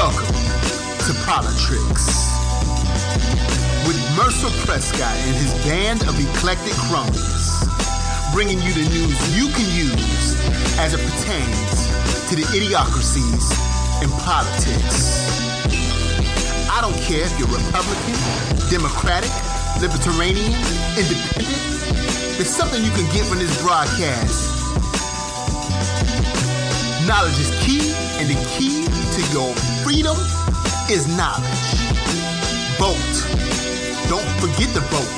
Welcome to POLI-TRICKS with Mercer Prescott and his band of eclectic cronies, bringing you the news you can use as it pertains to the idiocracies in politics. I don't care if you're Republican, Democratic, Libertarian, Independent. There's something you can get from this broadcast. Knowledge is key, and the key to your freedom is knowledge. Vote. Don't forget to vote.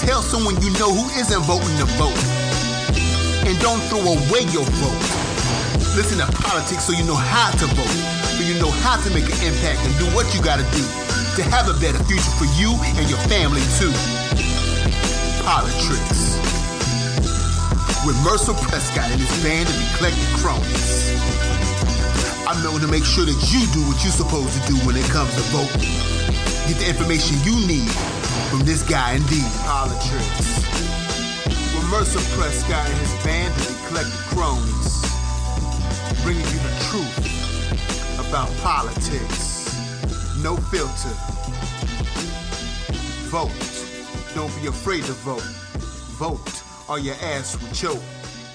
Tell someone you know who isn't voting to vote. And don't throw away your vote. Listen to politics so you know how to vote, so you know how to make an impact and do what you gotta do to have a better future for you and your family too. POLI-TRICKS with Mercer Prescott and his band of eclectic cronies. I'm known to make sure that you do what you're supposed to do when it comes to voting. Get the information you need from this guy indeed. POLI-TRICKS with Mercer Prescott and his band of eclectic cronies, bringing you the truth about politics. No filter. Vote. Don't be afraid to vote. Vote or your ass will choke.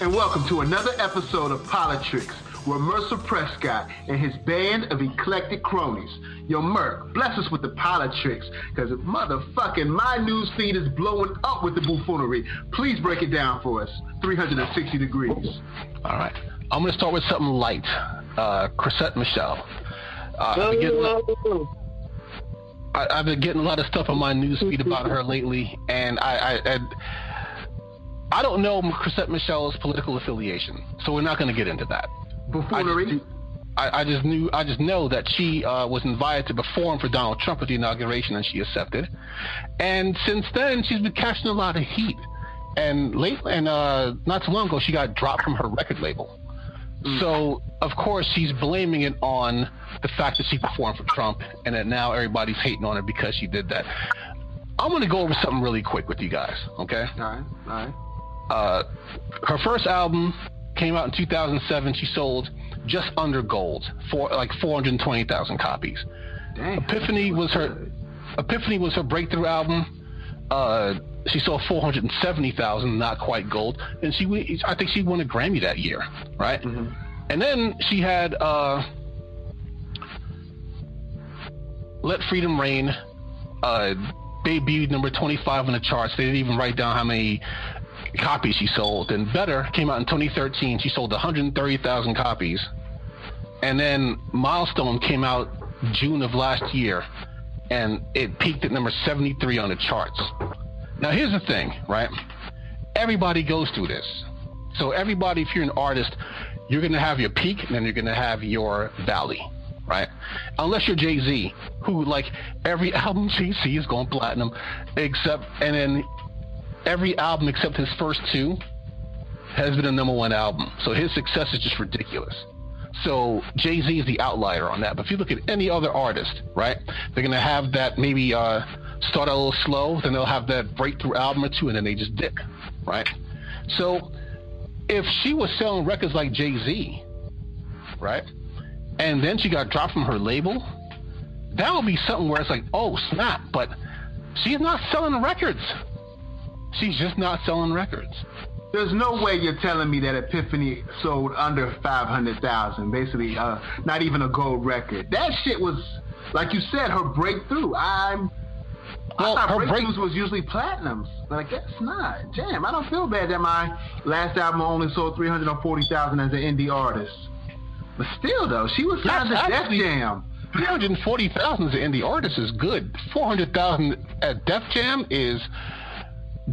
And welcome to another episode of POLI-TRICKS with Mercer Prescott and his band of eclectic cronies. Yo, Merc, bless us with the POLI-TRICKS, because motherfucking my news feed is blowing up with the buffoonery. Please break it down for us. 360 degrees. All right. I'm going to start with something light. Chrissette Michelle. I've been getting a lot of stuff on my news feed about her lately, and I don't know Chrissette Michelle's political affiliation, so we're not going to get into that. Buffoonery. I just know that she was invited to perform for Donald Trump at the inauguration, and she accepted. And since then, she's been catching a lot of heat. And not too long ago, she got dropped from her record label. So of course she's blaming it on the fact that she performed for Trump, and that now everybody's hating on her because she did that. I'm going to go over something really quick with you guys, okay? All right. Her first album came out in 2007. She sold just under gold, for like 420,000 copies. Dang, Epiphany was her breakthrough album. She sold 470,000, not quite gold, and I think she won a Grammy that year, right? Mm-hmm. And then she had Let Freedom Reign, debuted number 25 on the charts. They didn't even write down how many copies she sold. And Better came out in 2013. She sold 130,000 copies. And then Milestone came out June of last year, and it peaked at number 73 on the charts. Now here's the thing, right? Everybody goes through this. So everybody, if you're an artist, you're going to have your peak, and then you're going to have your valley, right? Unless you're Jay-Z, who, like, every album Jay-Z is going platinum, and then every album except his first two has been a #1 album. So his success is just ridiculous. So Jay-Z is the outlier on that. But if you look at any other artist, right, they're going to have that maybe start a little slow, then they'll have that breakthrough album or two, and then they just dip, right? So if she was selling records like Jay-Z, right, and then she got dropped from her label, that would be something where it's like, oh, snap, but she's not selling records. She's just not selling records. There's no way you're telling me that Epiphany sold under 500,000, basically not even a gold record. That shit was, like you said, her breakthrough. I thought breakthroughs was usually platinums. Like, that's not. Damn, I don't feel bad that my last album only sold 340,000 as an indie artist. But still, though, she was signed to Def Jam. 340,000 as an indie artist is good. 400,000 at Def Jam is...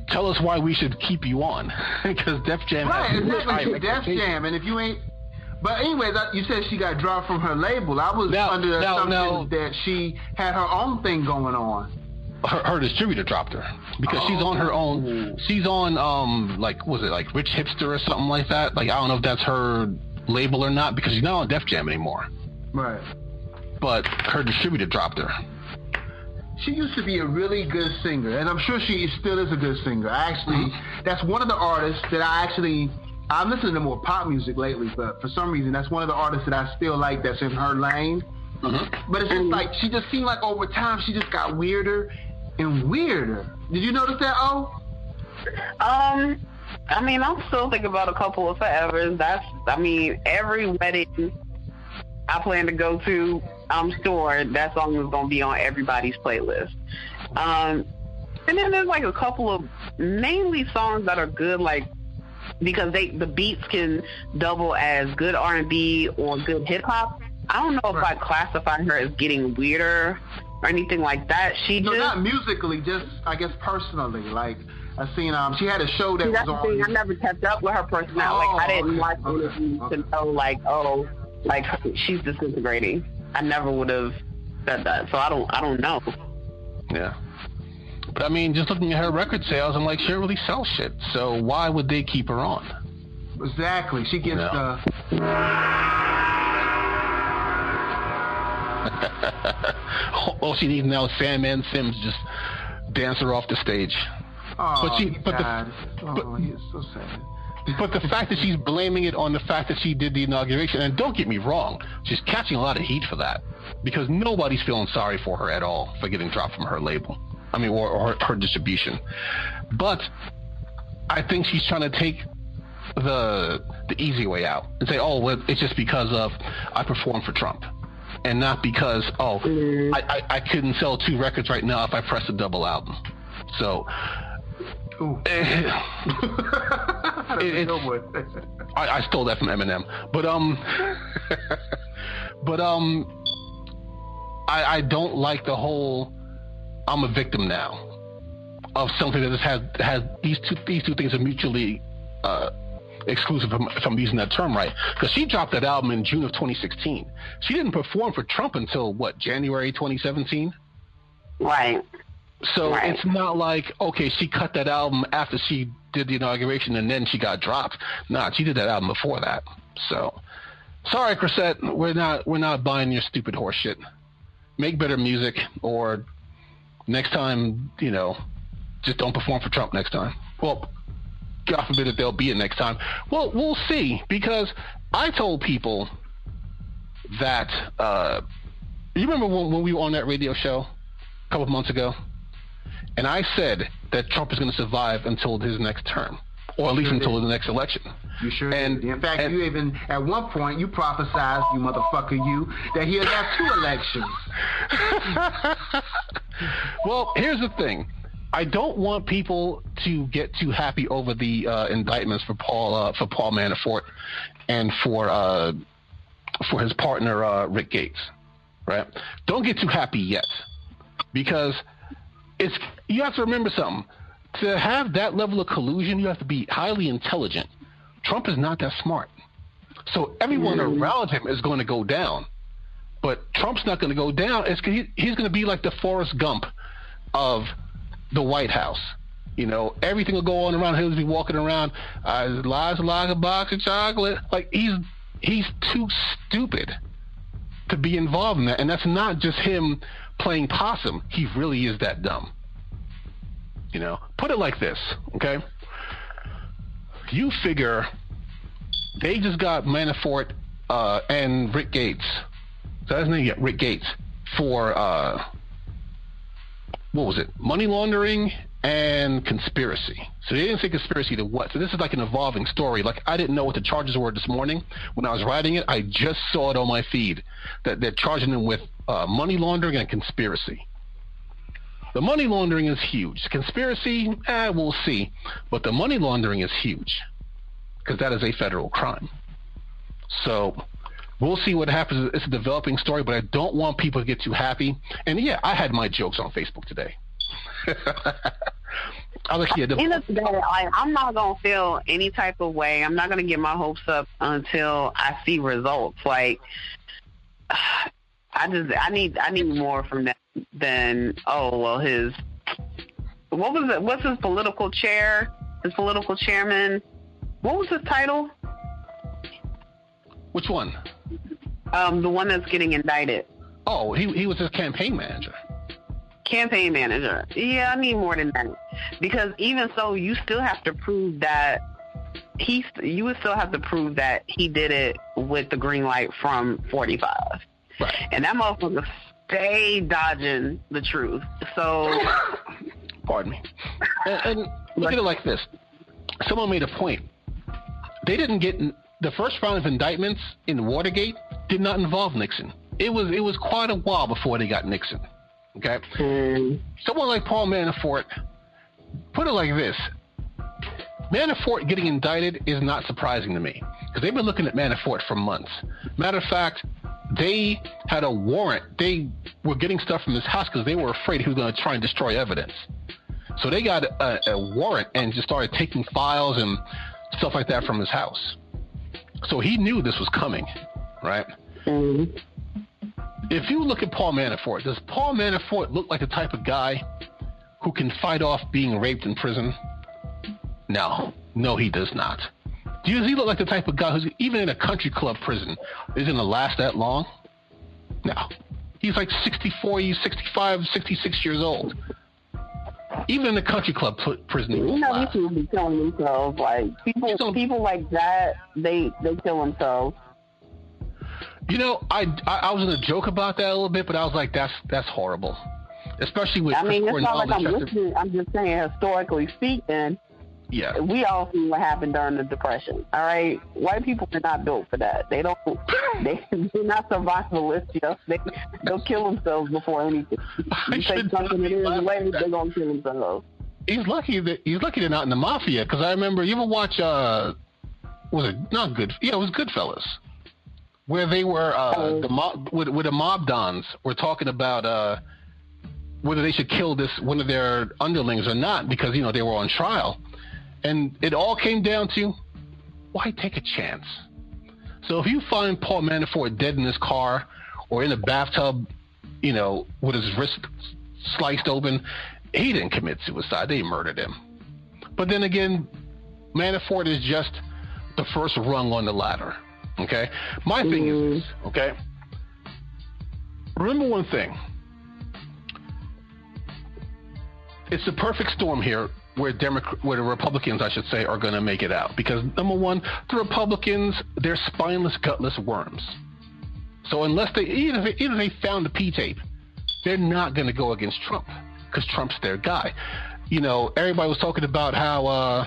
Tell us why we should keep you on, because Def Jam has exactly. Def Jam, and if you ain't, but anyways, you said she got dropped from her label. I was under the assumption that she had her own thing going on. Her distributor dropped her because she's on her own. She's on like, was it like Rich Hipster or something like that? Like, I don't know if that's her label or not, because she's not on Def Jam anymore. Right. But her distributor dropped her. She used to be a really good singer, and I'm sure she still is a good singer. That's one of the artists that I'm listening to more pop music lately, but for some reason, that's one of the artists that I still like that's in her lane. Mm-hmm. But it's just like, she just seemed like over time, she just got weirder and weirder. Did you notice that, Oh? I mean, I'm still thinking about a couple of forevers. Every wedding I plan to go to, I'm sure that song is going to be on everybody's playlist. And then there's like a couple of mainly songs that are good, like, because the beats can double as good R&B or good hip hop. I don't know if I'd classify her as getting weirder or anything like that. Not musically, just I guess personally. Like, I seen she had a show that was that's on. The thing, I never kept up with her personality. I didn't watch interviews to know like she's disintegrating. I never would have said that. So I don't know. Yeah. But I mean, just looking at her record sales, I'm like, she don't really sell shit. So why would they keep her on? Exactly. She gets all she needs now is Sandman Sims just dance her off the stage. Oh, he is so sad. But the fact that she's blaming it on the fact that she did the inauguration, and don't get me wrong, she's catching a lot of heat for that, because nobody's feeling sorry for her at all for getting dropped from her label. I mean, or her distribution. But I think she's trying to take the easy way out and say, oh, well, it's just because of I performed for Trump, and not because, I couldn't sell 2 records right now if I pressed a double album. So I stole that from Eminem. But I don't like the whole I'm a victim now of something that just has these two things are mutually exclusive, if I'm using that term right. Because she dropped that album in June of 2016. She didn't perform for Trump until January 2017? Right. So It's not like, okay, she cut that album after she did the inauguration and then she got dropped. Nah, she did that album before that. So sorry, Chrissette, we're not buying your stupid horse shit. Make better music, or next time, just don't perform for Trump next time. Well, God forbid that there'll be a next time. Well, we'll see, because I told people that, you remember when we were on that radio show a couple of months ago? And I said that Trump is going to survive until his next term, or at least until the next election. You sure did. In fact, you even, at one point, you prophesized, you motherfucker, that he'll have 2 elections. Well, here's the thing. I don't want people to get too happy over the indictments for Paul Manafort and for his partner, Rick Gates, right? Don't get too happy yet, because you have to remember something. To have that level of collusion, you have to be highly intelligent. Trump is not that smart. So everyone around him is going to go down. But Trump's not going to go down. He's going to be like the Forrest Gump of the White House. Everything will go on around him. He'll be walking around, lies like a box of chocolate. Like, he's too stupid to be involved in that. And that's not just him playing possum. He really is that dumb. Put it like this, okay? You figure they just got Manafort and Rick Gates. So that's his name, Rick Gates, for what was it? Money laundering and conspiracy. So they didn't say conspiracy to what? So this is like an evolving story. Like, I didn't know what the charges were this morning. When I was writing it, I just saw it on my feed that they're charging them with money laundering and conspiracy. The money laundering is huge. Conspiracy, we'll see. But the money laundering is huge, because that is a federal crime. So we'll see what happens. It's a developing story, but I don't want people to get too happy. And yeah, I had my jokes on Facebook today. I was like, I'm not gonna feel any type of way. I'm not gonna get my hopes up until I see results. Like, I need more from that than his, what was it? What's his political chair? His political chairman? What was his title? Which one? The one that's getting indicted. Oh, he was his campaign manager. Campaign manager. Yeah, I need more than that, because even so, you still have to prove that you would still have to prove that he did it with the green light from 45. Right. And that motherfucker stay dodging the truth. So, pardon me. And look at it like this. Someone made a point. They didn't get the first round of indictments in Watergate did not involve Nixon. It was quite a while before they got Nixon. Okay? Someone like Paul Manafort, put it like this. Manafort getting indicted is not surprising to me because they've been looking at Manafort for months. Matter of fact, they had a warrant. They were getting stuff from his house because they were afraid he was going to try and destroy evidence. So they got a warrant and just started taking files and stuff like that from his house. So he knew this was coming, right? If you look at Paul Manafort, does Paul Manafort look like the type of guy who can fight off being raped in prison? No, he does not. Does he look like the type of guy who's even in a country club prison is going to last that long? No. He's like 64, he's 65, 66 years old. Even in the country club prison, he won't last. These people be killing themselves. Like people like that, they kill themselves. You know, I was going to joke about that a little bit, but I was like, that's horrible. Especially with it's not like I'm listening. I'm just saying, historically speaking, yeah, we all see what happened during the Depression. All right, white people are not built for that. They're not survivalists. They'll kill themselves before anything. You say something that is way, they're gonna kill themselves. He's lucky they're not in the mafia. Because I remember, you ever watch was it not good? Yeah, it was Goodfellas, where they were the mob with the mob dons were talking about whether they should kill one of their underlings or not because they were on trial. And it all came down to, why take a chance? So if you find Paul Manafort dead in his car or in a bathtub, with his wrist sliced open, he didn't commit suicide. They murdered him. But then again, Manafort is just the first rung on the ladder. Okay? My thing is this, okay? Remember one thing. It's the perfect storm here where the Republicans, I should say, are going to make it out. Because, number one, the Republicans, they're spineless, gutless worms. So unless even if they found the P-tape, they're not going to go against Trump because Trump's their guy. Everybody was talking about how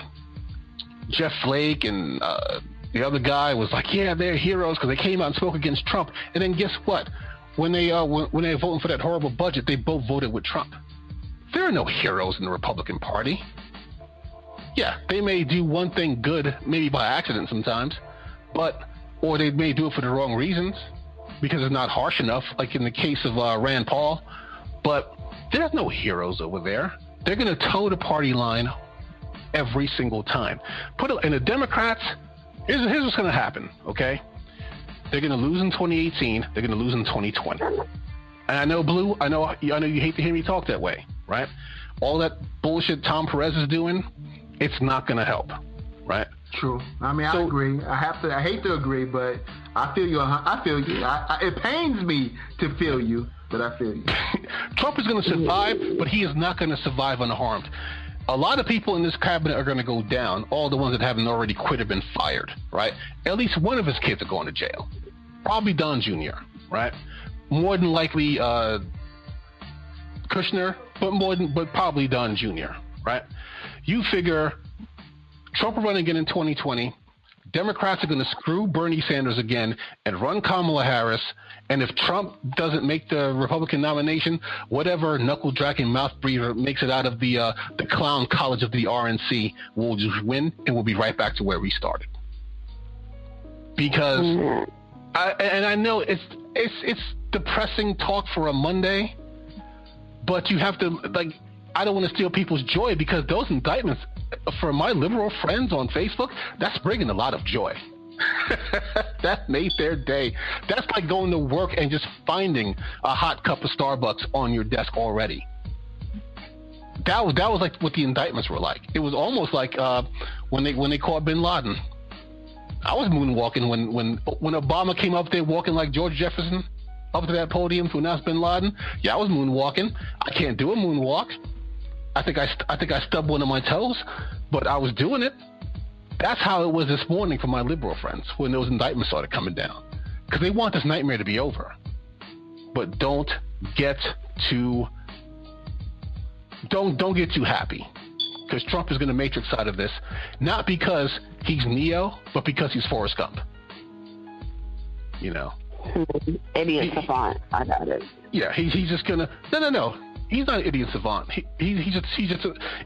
Jeff Flake and the other guy was like, yeah, they're heroes because they came out and spoke against Trump. And then guess what? When they were voting for that horrible budget, they both voted with Trump. There are no heroes in the Republican Party. Yeah, they may do one thing good, maybe by accident sometimes, or they may do it for the wrong reasons because it's not harsh enough, like in the case of Rand Paul. But there's no heroes over there. They're going to toe the party line every single time. And the Democrats, here's what's going to happen, okay? They're going to lose in 2018. They're going to lose in 2020. And I know, Blue, I know you hate to hear me talk that way, right? All that bullshit Tom Perez is doing, it's not going to help, right? True. I mean, I agree. I hate to agree, but I feel you. It pains me to feel you, but I feel you. Trump is going to survive, but he is not going to survive unharmed. A lot of people in this cabinet are going to go down, all the ones that haven't already quit or been fired, right? At least one of his kids are going to jail. Probably Don Jr., right? More than likely Kushner, but probably Don Jr., right? You figure Trump will run again in 2020. Democrats are going to screw Bernie Sanders again and run Kamala Harris. And if Trump doesn't make the Republican nomination, whatever knuckle-dragging mouth breather makes it out of the clown college of the RNC will just win, and we'll be right back to where we started. Because I know it's depressing talk for a Monday, but you have to, I don't want to steal people's joy because those indictments, for my liberal friends on Facebook, that's bringing a lot of joy. That made their day. That's like going to work and just finding a hot cup of Starbucks on your desk already. That was like what the indictments were like. It was almost like when they caught Bin Laden. I was moonwalking when Obama came up there walking like George Jefferson up to that podium to announce Bin Laden. Yeah, I was moonwalking. I can't do a moonwalk. I think I stubbed one of my toes, but I was doing it. That's how it was this morning for my liberal friends when those indictments started coming down, because they want this nightmare to be over. but don't get too happy, because Trump is going to Matrix out of this, not because he's Neo, but because he's Forrest Gump. You know, idiot savant. I got it. Yeah, he's just gonna no. He's not an idiot savant. He's just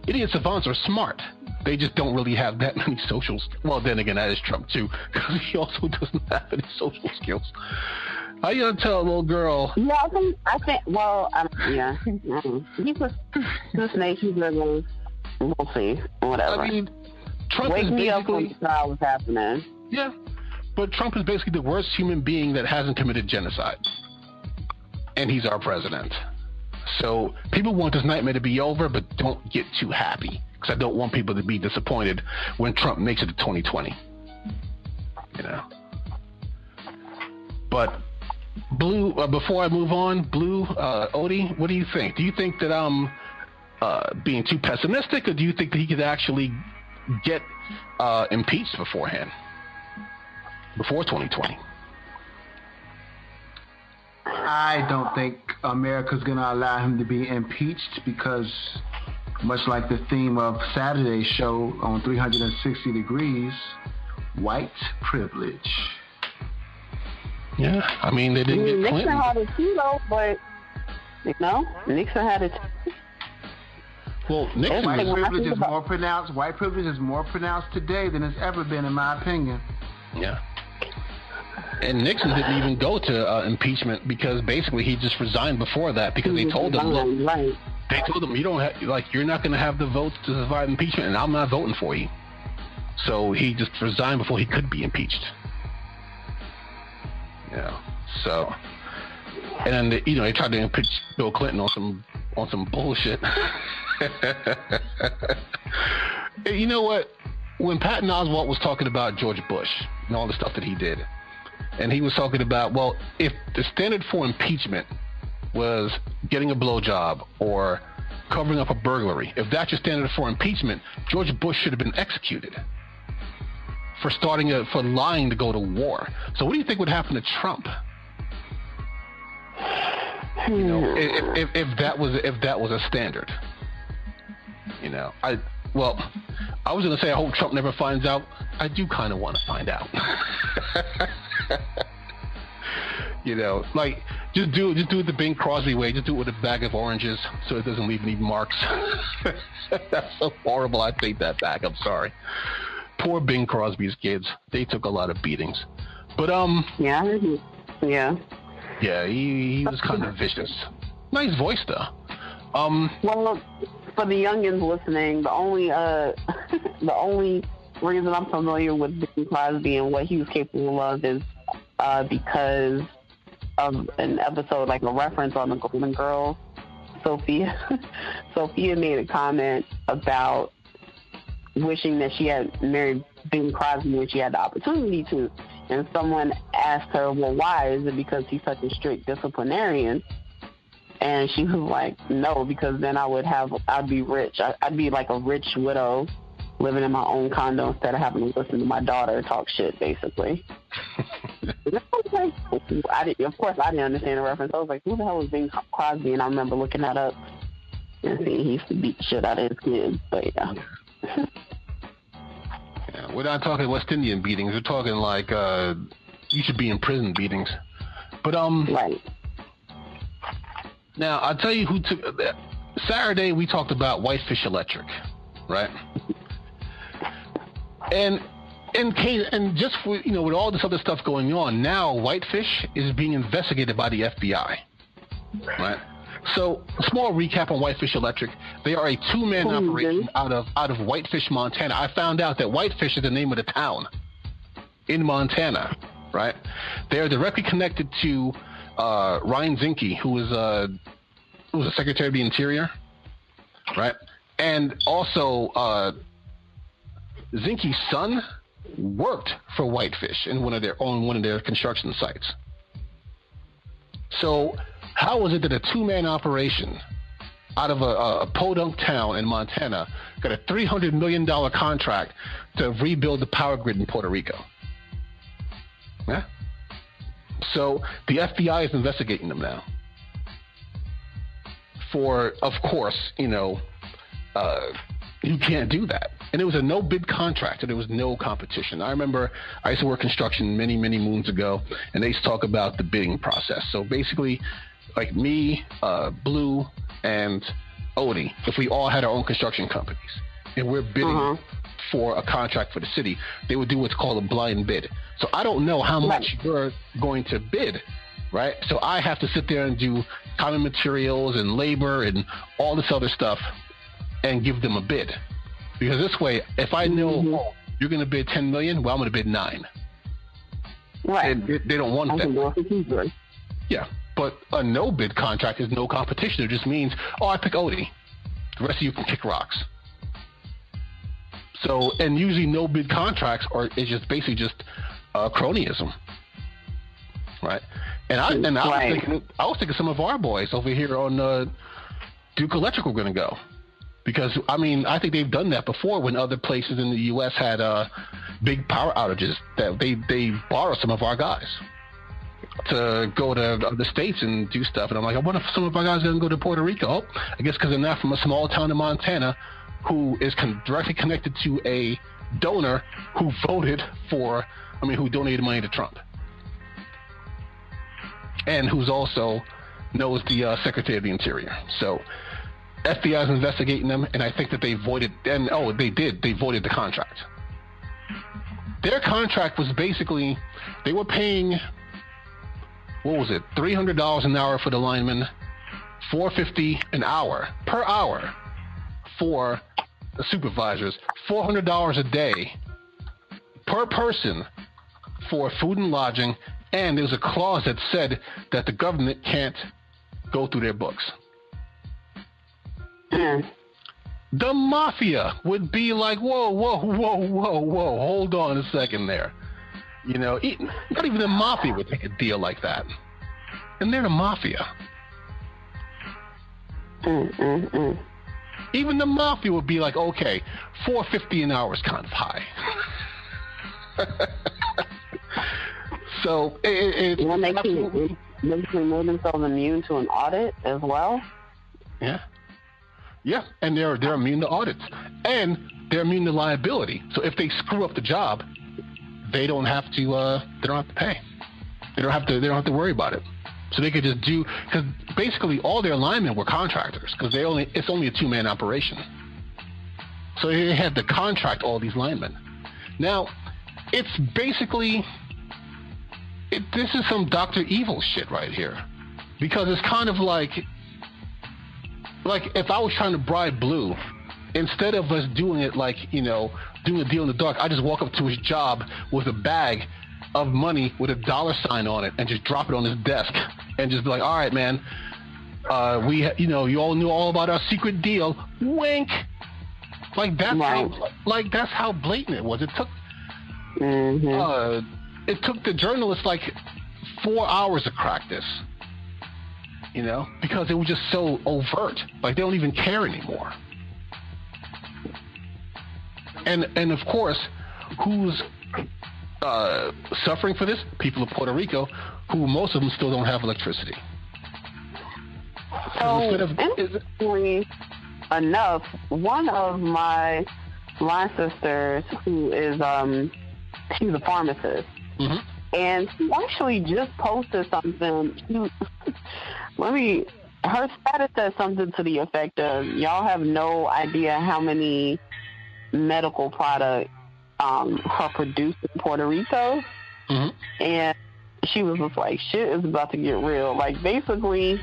idiot savants are smart. They just don't really have that many socials. Well, then again, that is Trump too, because he also doesn't have any social skills. How you gonna tell a little girl? Yeah, I think. Well, yeah. He was this nation. We'll see. Whatever. I mean, Trump Wake is me up when basically the trial was happening. Yeah, but Trump is basically the worst human being that hasn't committed genocide, and he's our president. So people want this nightmare to be over, but don't get too happy, because I don't want people to be disappointed when Trump makes it to 2020. You know. But Blue, before I move on, Blue, Odie, what do you think? Do you think that I'm being too pessimistic, or do you think that he could actually get impeached beforehand, before 2020? I don't think America's going to allow him to be impeached, because much like the theme of Saturday's show on 360 Degrees, white privilege. Yeah, I mean, they didn't get Clinton. Nixon had it too, though, but, you know, Nixon had it too. Well, Nixon, white privilege is more pronounced. White privilege is more pronounced today than it's ever been, in my opinion. Yeah. And Nixon didn't even go to impeachment, because basically he just resigned before that, because they told him, look, they told him, you don't have, like, you're not going to have the votes to survive impeachment, and I'm not voting for you. So he just resigned before he could be impeached. Yeah. So, and you know, they tried to impeach Bill Clinton on some bullshit. You know what? When Patton Oswalt was talking about George Bush and all the stuff that he did, and he was talking about, well, if the standard for impeachment was getting a blowjob or covering up a burglary, if that's your standard for impeachment, George Bush should have been executed for lying to go to war. So what do you think would happen to Trump? You know, if that was a standard. You know, I was gonna say I hope Trump never finds out. I do kind of want to find out. You know, like just do it the Bing Crosby way. Just do it with a bag of oranges, so it doesn't leave any marks. That's so horrible. I take that back. I'm sorry. Poor Bing Crosby's kids. They took a lot of beatings. But yeah. Yeah, he was kind of vicious. Nice voice though. Well, for the youngins listening, the only reason I'm familiar with Bing Crosby and what he was capable of is because of an episode, like a reference on the Golden Girls. Sophia made a comment about wishing that she had married Bing Crosby when she had the opportunity to. And someone asked her, well, why? Is it because he's such a strict disciplinarian? And she was like, no, because then I'd be rich. I'd be like a rich widow living in my own condo instead of having to listen to my daughter talk shit, basically. Of course, I didn't understand the reference. I was like, who the hell is Bing Crosby? And I remember looking that up and seeing he used to beat the shit out of his kids. But yeah. Yeah, we're not talking West Indian beatings. We're talking like you should be in prison beatings. But right. Now I'll tell you who took Saturday. We talked about Whitefish Electric, right? And just for, you know, with all this other stuff going on, now Whitefish is being investigated by the FBI, right? So, small recap on Whitefish Electric. They are a two-man operation out of Whitefish, Montana. I found out that Whitefish is the name of the town in Montana, right? They are directly connected to Ryan Zinke, who was the Secretary of the Interior, right? And also, Zinke's son worked for Whitefish in one of their construction sites. So, how was it that a two-man operation out of a podunk town in Montana got a $300 million contract to rebuild the power grid in Puerto Rico? Yeah. So the FBI is investigating them now. for, of course, you can't do that. And it was a no-bid contract, and there was no competition. I remember I used to work construction many, many moons ago, and they used to talk about the bidding process. So basically, like me, Blue, and Odie, if we all had our own construction companies, and we're bidding for a contract for the city, they would do what's called a blind bid. So I don't know how much you're going to bid, right? So I have to sit there and do common materials and labor and all this other stuff and give them a bid. Because this way, if I know you're going to bid $10 million, well, I'm going to bid $9 million. Right. And they don't want that. Yeah. But a no-bid contract is no competition. It just means, I pick Odie. The rest of you can kick rocks. So, and usually no-bid contracts is just basically just cronyism, right? And I was thinking some of our boys over here on Duke Electric were going to go. Because, I think they've done that before when other places in the U.S. had big power outages. That they borrow some of our guys to go to the States and do stuff. And I'm like, I wonder if some of our guys are going to go to Puerto Rico. Oh, I guess because they're not from a small town in Montana who is directly connected to a donor who who donated money to Trump. And who's also knows the Secretary of the Interior. So FBI is investigating them, and I think that they voided, they voided the contract. Their contract was basically, they were paying, $300 an hour for the linemen, $450 an hour, per hour for the supervisors, $400 a day per person for food and lodging, and there was a clause that said that the government can't go through their books. The mafia would be like, whoa, hold on a second there. Not even the mafia would take a deal like that. And they're the mafia. Even the mafia would be like, okay, $450 an hour is kind of high. So it's basically made themselves immune to an audit as well. Yeah, and they're immune to audits, and they're immune to liability. So if they screw up the job, they don't have to pay. They don't have to worry about it. So they could just because basically all their linemen were contractors because it's only a 2-man operation. So they had to contract all these linemen. Now, it's basically this is some Dr. Evil shit right here, because it's kind of like if I was trying to bribe Blue, instead of us doing it doing a deal in the dark, I just walk up to his job with a bag of money with a dollar sign on it and just drop it on his desk and just be like, all right, man, you all knew all about our secret deal. Wink. That's how blatant it was. It took the journalists 4 hours to crack this. Because it was just so overt. They don't even care anymore. And of course, who's suffering for this? People of Puerto Rico, who most of them still don't have electricity. So, interestingly enough, one of my line sisters, who is she's a pharmacist, and she actually just posted something. Her status says something to the effect of, y'all have no idea how many medical products her produced in Puerto Rico. And she was just like, shit is about to get real. Basically,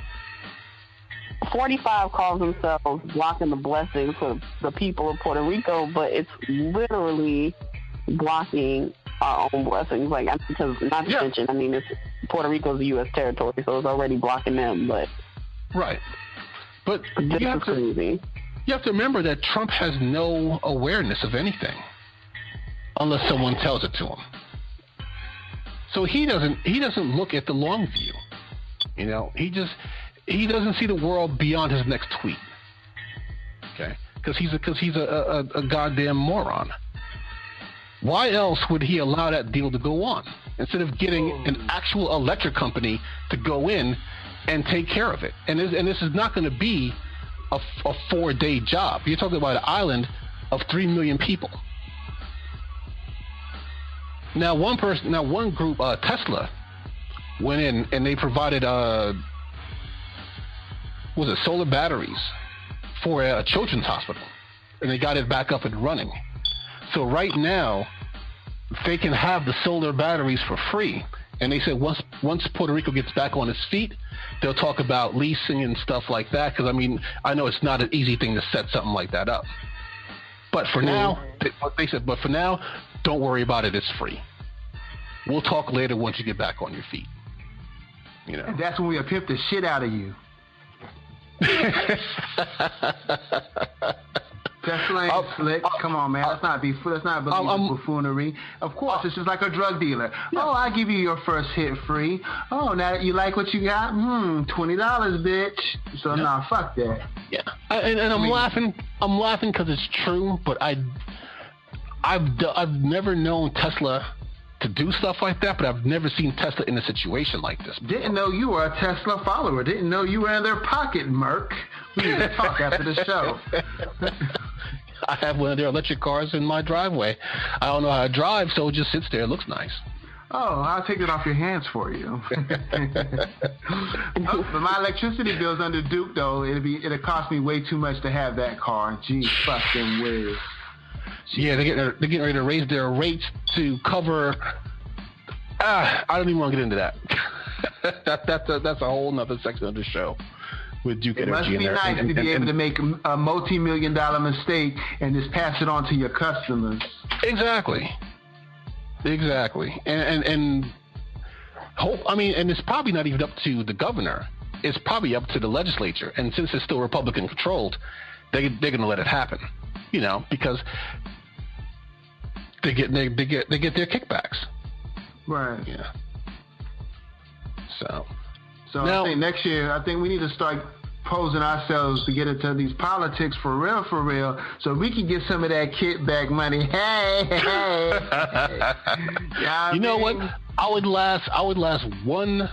45 calls themselves blocking the blessings for the people of Puerto Rico, but it's literally blocking our own blessings. Because not to mention, it's Puerto Rico's a U.S. territory, so it's already blocking them. But right, but you have to remember that Trump has no awareness of anything unless someone tells it to him. So he doesn't look at the long view. He doesn't see the world beyond his next tweet. Okay, because he's a goddamn moron. Why else would he allow that deal to go on instead of getting an actual electric company to go in and take care of it. And this is not going to be a 4-day job. You're talking about an island of 3 million people. Now, one group, Tesla, went in and they provided solar batteries for a children's hospital, and they got it back up and running. So right now, they can have the solar batteries for free. And they said once Puerto Rico gets back on its feet, they'll talk about leasing and stuff like that. Because, I mean, I know it's not an easy thing to set something like that up. But for now, they said, but for now, don't worry about it. It's free. We'll talk later once you get back on your feet. You know. And that's when we pimp the shit out of you. Tesla ain't slick. Come on, man. Let's not believe buffoonery. Of course, it's just like a drug dealer. Yeah. Oh, I'll give you your first hit free. Oh, now that you like what you got? $20, bitch. So, nah, fuck that. Yeah. I'm laughing. I'm laughing because it's true, but I've never known Tesla to do stuff like that, but I've never seen Tesla in a situation like this before. Didn't know you were a Tesla follower. Didn't know you were in their pocket, Merc. We need to talk after the show. I have one of their electric cars in my driveway. I don't know how to drive, so it just sits there. It looks nice. Oh, I'll take it off your hands for you. But my electricity bill's under Duke, though. It'll cost me way too much to have that car. Gee, fucking whiz. Yeah, they're getting ready to raise their rates to cover. I don't even want to get into that. That's a whole nother section of the show with Duke Energy. It must be nice to be able to make a multi-million-dollar mistake and just pass it on to your customers. Exactly. And hope. I mean, and it's probably not even up to the governor. It's probably up to the legislature. And since it's still Republican controlled, they're going to let it happen. You know, because they get their kickbacks. Right. Yeah. So now, I think next year, we need to start posing ourselves to get into these politics for real, so we can get some of that kickback money. Hey. You know what? I would last one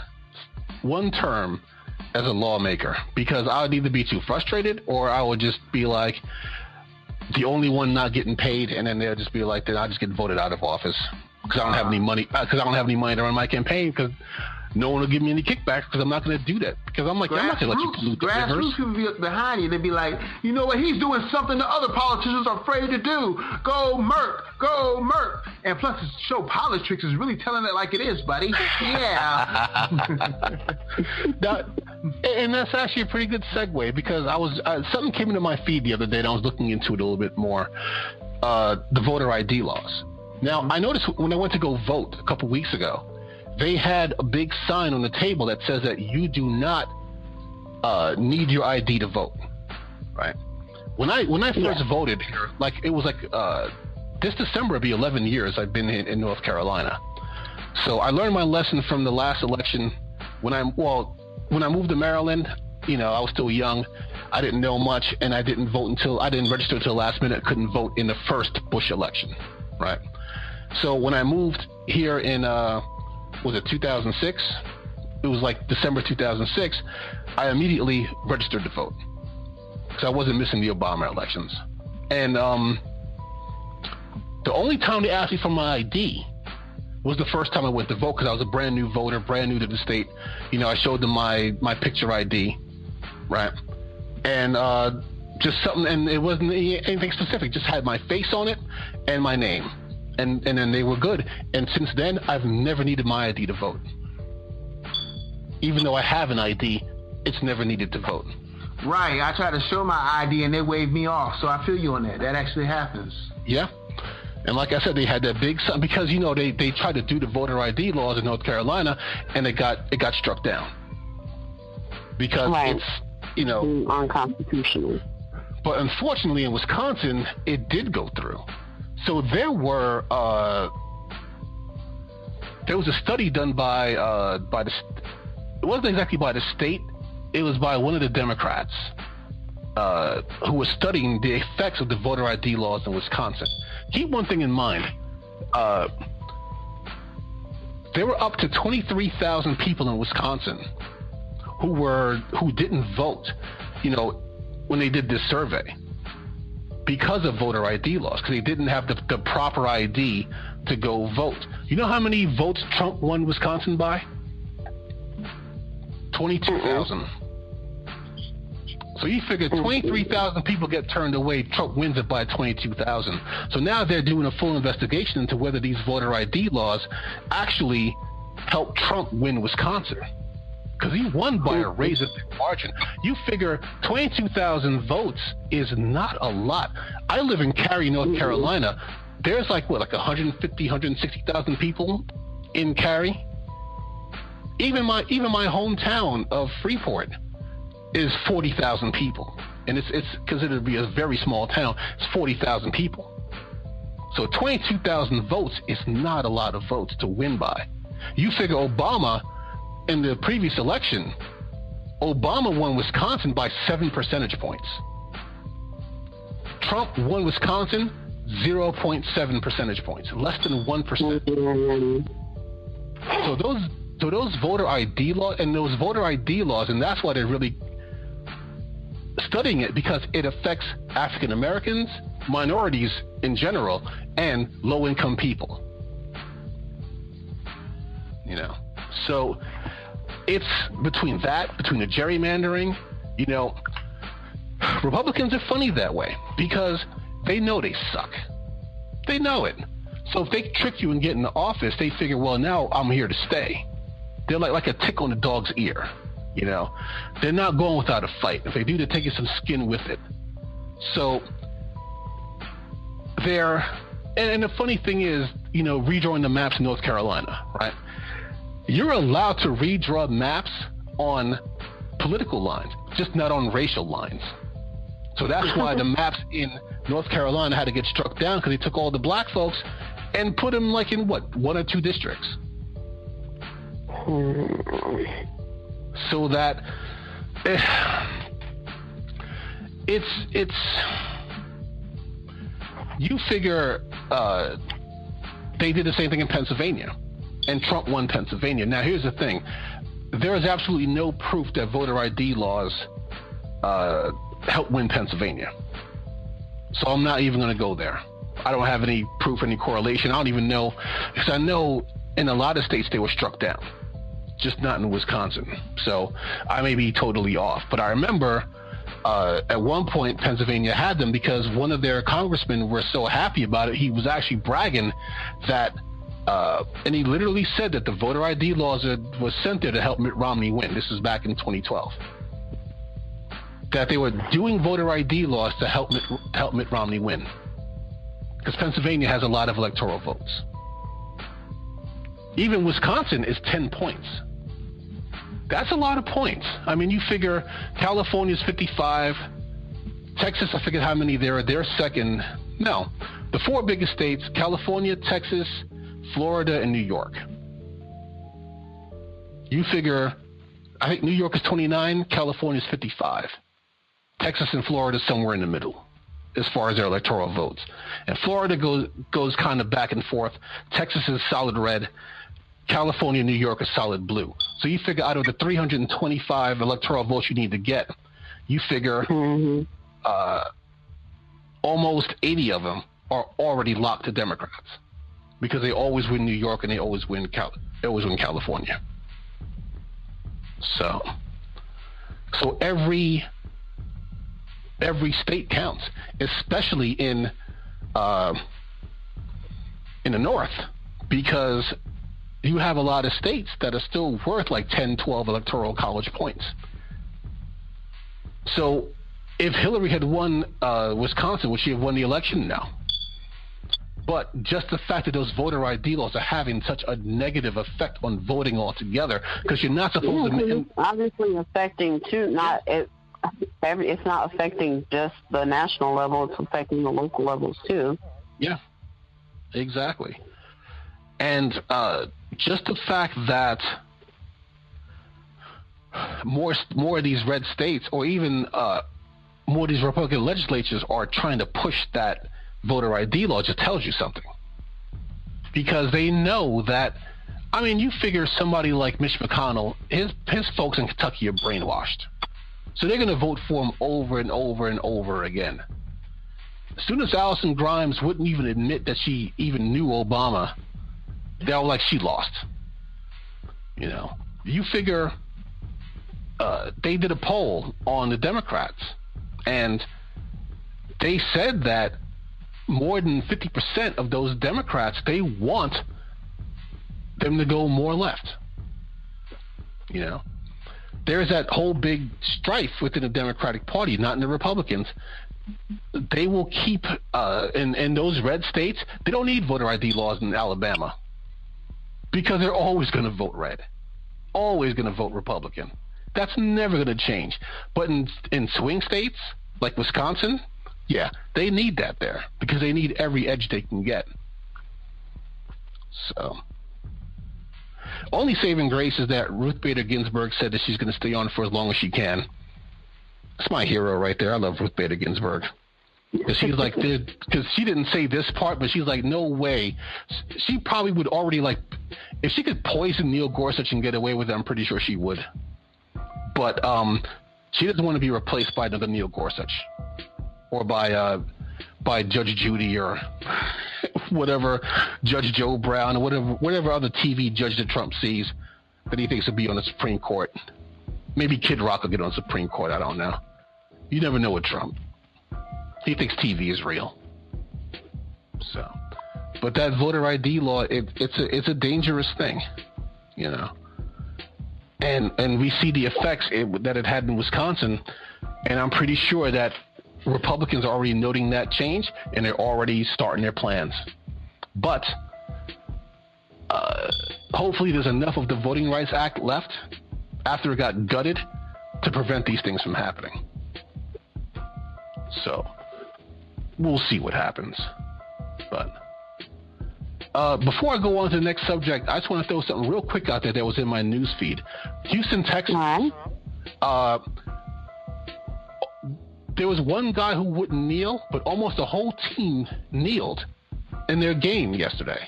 term as a lawmaker, because I would either be too frustrated or I would just be like the only one not getting paid, and then they'll just be like, then I just get voted out of office because I don't have any money. Because I don't have any money to run my campaign, because no one will give me any kickbacks, because I'm not going to do that. Because I'm like, I'm not going to let you pollute the rivers. Grassroots people be behind you. They'd be like, you know what? He's doing something that other politicians are afraid to do. Go Merc. Go Merc. And plus, the show POLI-TRICKS is really telling it like it is, buddy. Yeah. And that's actually a pretty good segue, because something came into my feed the other day, and I was looking into it a little bit more. The voter ID laws. Now, I noticed when I went to go vote a couple weeks ago, they had a big sign on the table that says that you do not need your ID to vote, right? When I first voted here, this December will be 11 years I've been in North Carolina. So I learned my lesson from the last election. When I moved to Maryland, you know, I was still young. I didn't know much, and I didn't register until the last minute. Couldn't vote in the first Bush election, right? So when I moved here in 2006? It was like December 2006. I immediately registered to vote, because I wasn't missing the Obama elections. And the only time they asked me for my ID was the first time I went to vote, because I was a brand new voter, brand new to the state. You know, I showed them my picture ID, right? And just something, and it wasn't anything specific. Just had my face on it and my name. And then they were good. And since then, I've never needed my ID to vote. Even though I have an ID, it's never needed to vote. Right. I tried to show my ID and they waved me off. So I feel you on that. That actually happens. Yeah. And like I said, they had that big sign, because, you know, they tried to do the voter ID laws in North Carolina, and it got struck down. Because it's, you know, unconstitutional. But unfortunately, in Wisconsin, it did go through. So there was a study done by it wasn't exactly by the state, it was by one of the Democrats who was studying the effects of the voter ID laws in Wisconsin. Keep one thing in mind. There were up to 23,000 people in Wisconsin who didn't vote, when they did this survey because of voter ID laws, because they didn't have the proper ID to go vote. You know how many votes Trump won Wisconsin by? 22,000. So you figure 23,000 people get turned away, Trump wins it by 22,000. So now they're doing a full investigation into whether these voter ID laws actually helped Trump win Wisconsin. Because he won by a razor thin margin. You figure 22,000 votes is not a lot. I live in Cary, North Carolina. There's like 150, 160,000 people in Cary. Even my hometown of Freeport is 40,000 people, and it's considered to be a very small town. It's 40,000 people. So 22,000 votes is not a lot of votes to win by. You figure Obama, in the previous election, Obama won Wisconsin by 7 percentage points. Trump won Wisconsin 0.7 percentage points, less than 1%. So those voter ID laws, and that's why they're really studying it, because it affects African Americans, minorities in general, and low-income people. So it's between the gerrymandering, Republicans are funny that way because they know they suck. They know it. So if they trick you and get in the office, they figure, well, now I'm here to stay. They're like a tick on the dog's ear, They're not going without a fight. If they do, they're taking some skin with it. So and the funny thing is, redrawing the maps in North Carolina, right? You're allowed to redraw maps on political lines, just not on racial lines. So that's why the maps in North Carolina had to get struck down, because they took all the black folks and put them in 1 or 2 districts. So that it's you figure they did the same thing in Pennsylvania, and Trump won Pennsylvania. Now here's the thing: there is absolutely no proof that voter ID laws helped win Pennsylvania. So I'm not even going to go there. I don't have any proof, any correlation. I don't even know, because I know in a lot of states they were struck down, just not in Wisconsin. So I may be totally off. But I remember at one point Pennsylvania had them, because one of their congressmen were so happy about it, he was actually bragging that, and he literally said that the voter ID laws was sent there to help Mitt Romney win. This was back in 2012. That they were doing voter ID laws to help Mitt Romney win. Because Pennsylvania has a lot of electoral votes. Even Wisconsin is 10 points. That's a lot of points. I mean, you figure California's 55. Texas, I forget how many there are. They're second. No. The 4 biggest states: California, Texas, Florida, and New York. You figure, I think New York is 29, California's 55. Texas and Florida somewhere in the middle as far as their electoral votes. And Florida goes kind of back and forth. Texas is solid red. California and New York is solid blue. So you figure out of the 325 electoral votes you need to get, you figure almost 80 of them are already locked to Democrats, because they always win New York and they always win California. So every state counts, especially in the North, because you have a lot of states that are still worth like 10, 12 electoral college points. So if Hillary had won Wisconsin, would she have won the election? No. But just the fact that those voter ID laws are having such a negative effect on voting altogether, because you're not supposed to... It's obviously affecting, too, it's not affecting just the national level, it's affecting the local levels, too. Yeah, exactly. And just the fact that more of these red states, or even more of these Republican legislatures, are trying to push that voter ID law just tells you something. Because they know that I mean, you figure somebody like Mitch McConnell, his folks in Kentucky are brainwashed. So they're going to vote for him over and over and over again. As soon as Allison Grimes wouldn't even admit that she even knew Obama, they were like, she lost. You know, you figure they did a poll on the Democrats, and they said that more than 50% of those Democrats, they want them to go more left. You know, there's that whole big strife within the Democratic Party, not in the Republicans. They will keep, in those red states, they don't need voter ID laws in Alabama because they're always going to vote red, always going to vote Republican. That's never going to change. But in swing states like Wisconsin, yeah, they need that there because they need every edge they can get. So, only saving grace is that Ruth Bader Ginsburg said that she's going to stay on for as long as she can. That's my hero right there. I love Ruth Bader Ginsburg. Because she's like, because she didn't say this part, but she's like, no way. She probably would already, like, if she could poison Neil Gorsuch and get away with it, I'm pretty sure she would. But she doesn't want to be replaced by another Neil Gorsuch or by Judge Judy or whatever, Judge Joe Brown or whatever other TV judge that Trump sees that he thinks will be on the Supreme Court. Maybe Kid Rock will get on the Supreme Court. I don't know. You never know with Trump. He thinks TV is real. So, but that voter ID law, it's a dangerous thing, you know. And we see the effects that it had in Wisconsin, and I'm pretty sure that Republicans are already noting that change, and they're already starting their plans. But hopefully there's enough of the Voting Rights Act left after it got gutted to prevent these things from happening. So we'll see what happens. But before I go on to the next subject, I just want to throw something real quick out there that was in my news feed. Houston Texans. There was one guy who wouldn't kneel, but almost the whole team kneeled in their game yesterday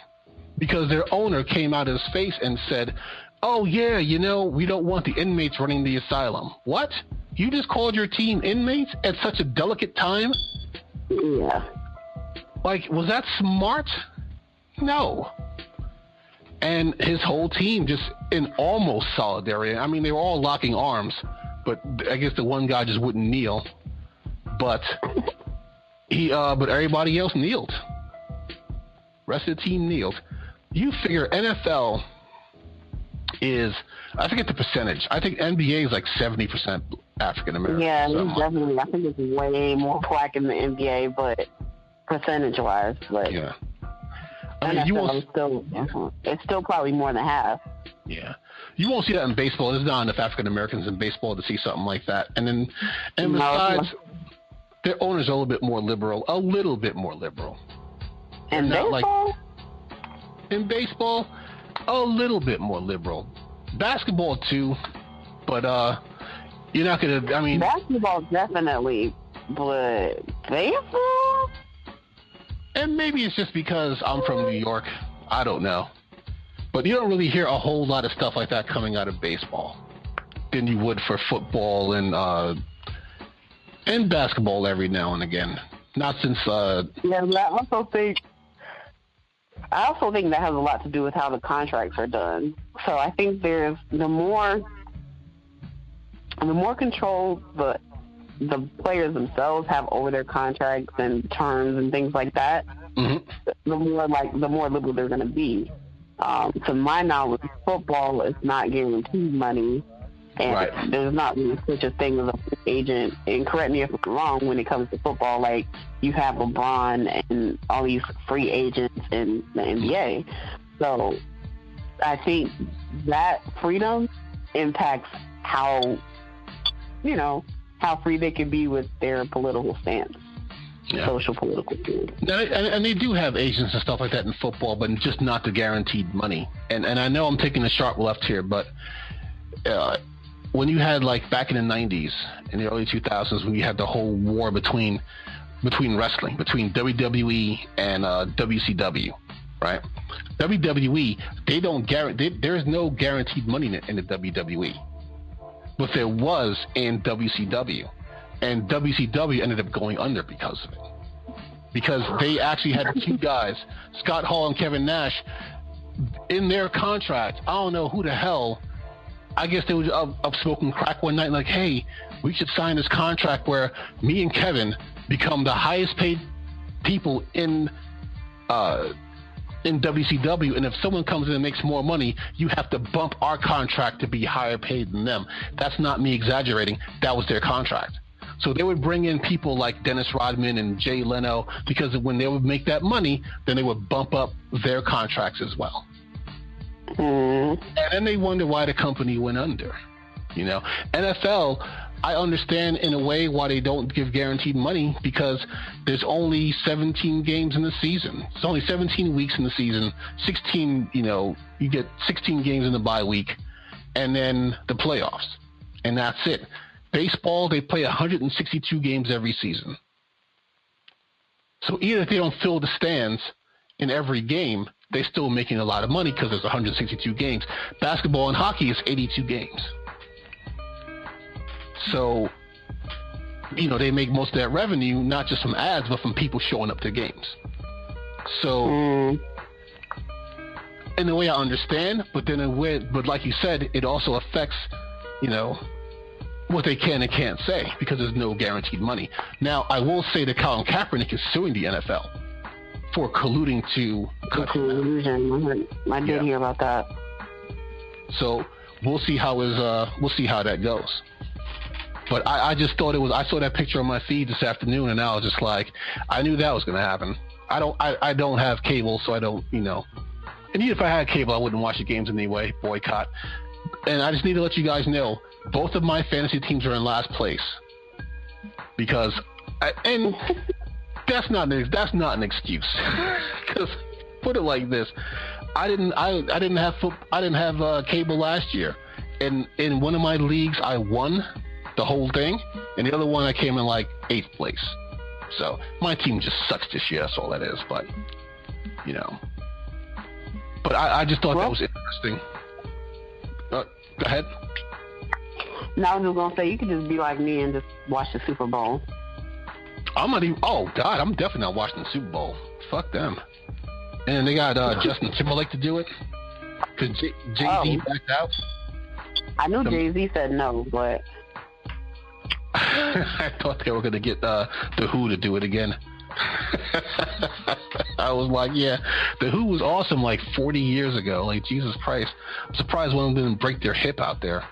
because their owner came out of his face and said, oh, yeah, you know, we don't want the inmates running the asylum. What? You just called your team inmates at such a delicate time? Yeah. Like, was that smart? No. And his whole team just in almost solidarity. I mean, they were all locking arms, but I guess the one guy just wouldn't kneel. But but everybody else kneeled. Rest of the team kneeled. You figure NFL is, I forget the percentage. I think NBA is like 70% African American. Yeah, definitely. I think it's way more black in the NBA, but percentage-wise, but yeah. I mean, it's still probably more than half. Yeah. You won't see that in baseball. There's not enough African Americans in baseball to see something like that. And besides, their owners are a little bit more liberal. In baseball? In baseball, a little bit more liberal. Basketball too, but you're not gonna. I mean, basketball definitely, but baseball. And maybe it's just because I'm from New York. I don't know, but you don't really hear a whole lot of stuff like that coming out of baseball than you would for football and basketball every now and again. Not since. Yeah, but I also think that has a lot to do with how the contracts are done. So I think there's the more control the players themselves have over their contracts and terms and things like that, the more liberal they're going to be. To my knowledge, football is not guaranteed money, and there's not really such a thing as a free agent. And correct me if I'm wrong when it comes to football. Like, you have LeBron and all these free agents in the NBA. So I think that freedom impacts how free they can be with their political stance, social political stance. And they do have agents and stuff like that in football, but just not the guaranteed money. And I know I'm taking a sharp left here, but when you had, like, back in the 90s, in the early 2000s, when you had the whole war between wrestling, between WWE and WCW, right? WWE, they don't guarantee. There is no guaranteed money in the WWE, but there was in WCW, and WCW ended up going under because of it. Because they actually had two guys, Scott Hall and Kevin Nash, in their contract. I don't know who the hell. I guess they were up smoking crack one night, like, hey, we should sign this contract where me and Kevin become the highest paid people in WCW, and if someone comes in and makes more money, you have to bump our contract to be higher paid than them. That's not me exaggerating. That was their contract. So they would bring in people like Dennis Rodman and Jay Leno, because when they would make that money, then they would bump up their contracts as well. And then they wonder why the company went under. You know, NFL, I understand in a way why they don't give guaranteed money, because there's only 17 games in the season. It's only 17 weeks in the season. 16, you know, you get 16 games in the bye week, and then the playoffs, and that's it. Baseball, they play 162 games every season. So even if they don't fill the stands in every game, they're still making a lot of money because there's 162 games. Basketball and hockey is 82 games. So, you know, they make most of that revenue not just from ads, but from people showing up to games. So, in a way I understand, but then but like you said, it also affects, you know, what they can and can't say, because there's no guaranteed money. Now, I will say that Colin Kaepernick is suing the NFL for colluding to collusion. I did hear about that. So we'll see how that goes. But I just thought I saw that picture on my feed this afternoon, and I was just like, I knew that was going to happen. I don't have cable, so I don't, you know. And even if I had cable, I wouldn't watch the games anyway. Boycott. And I just need to let you guys know, both of my fantasy teams are in last place, because that's not an excuse. Because put it like this, I didn't have cable last year, and in one of my leagues I won the whole thing, and the other one I came in like 8th place. So my team just sucks this year. That's all that is. But you know, but I just thought that was interesting. Go ahead. No, I was just gonna say, you could just be like me and just watch the Super Bowl. I'm not even. Oh God, I'm definitely not watching the Super Bowl. Fuck them. And they got Justin Timberlake to do it, because Jay-Z backed out. I knew Jay-Z said no, but I thought they were gonna get the Who to do it again. I was like, yeah, the Who was awesome like 40 years ago. Like, Jesus Christ, I'm surprised one of them didn't break their hip out there.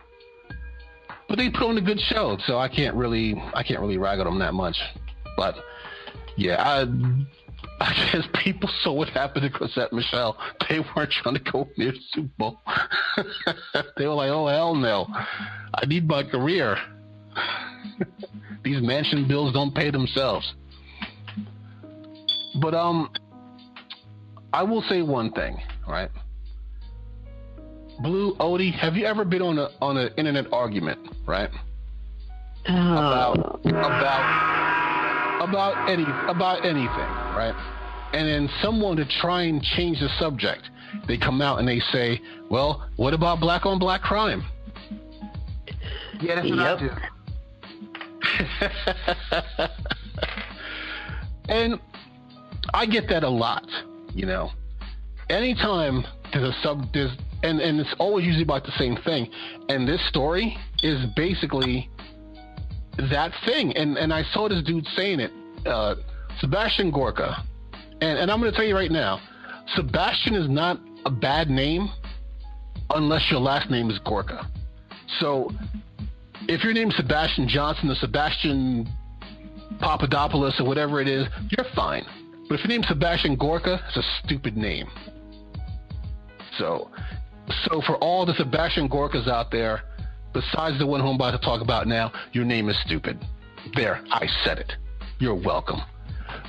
But they put on a good show, so I can't really rag on them that much. But yeah, I guess people saw what happened to Chrissette Michelle. They weren't trying to go near the Super Bowl. They were like, oh hell no, I need my career. These mansion bills don't pay themselves. But I will say one thing, right? Blue, Odie, have you ever been on an internet argument, right? About anything, right? And then someone, to try and change the subject, they come out and they say, well, what about black on black crime? Yeah, that's what I do. And I get that a lot, you know. Anytime there's and it's always usually about the same thing. And this story is basically that thing. And I saw this dude saying it, Sebastian Gorka. And I'm going to tell you right now, Sebastian is not a bad name unless your last name is Gorka. So if your name's Sebastian Johnson or Sebastian Papadopoulos or whatever it is, you're fine. But if your name's Sebastian Gorka, it's a stupid name. So for all the Sebastian Gorkas out there, besides the one who I'm about to talk about now, your name is stupid. There, I said it. You're welcome.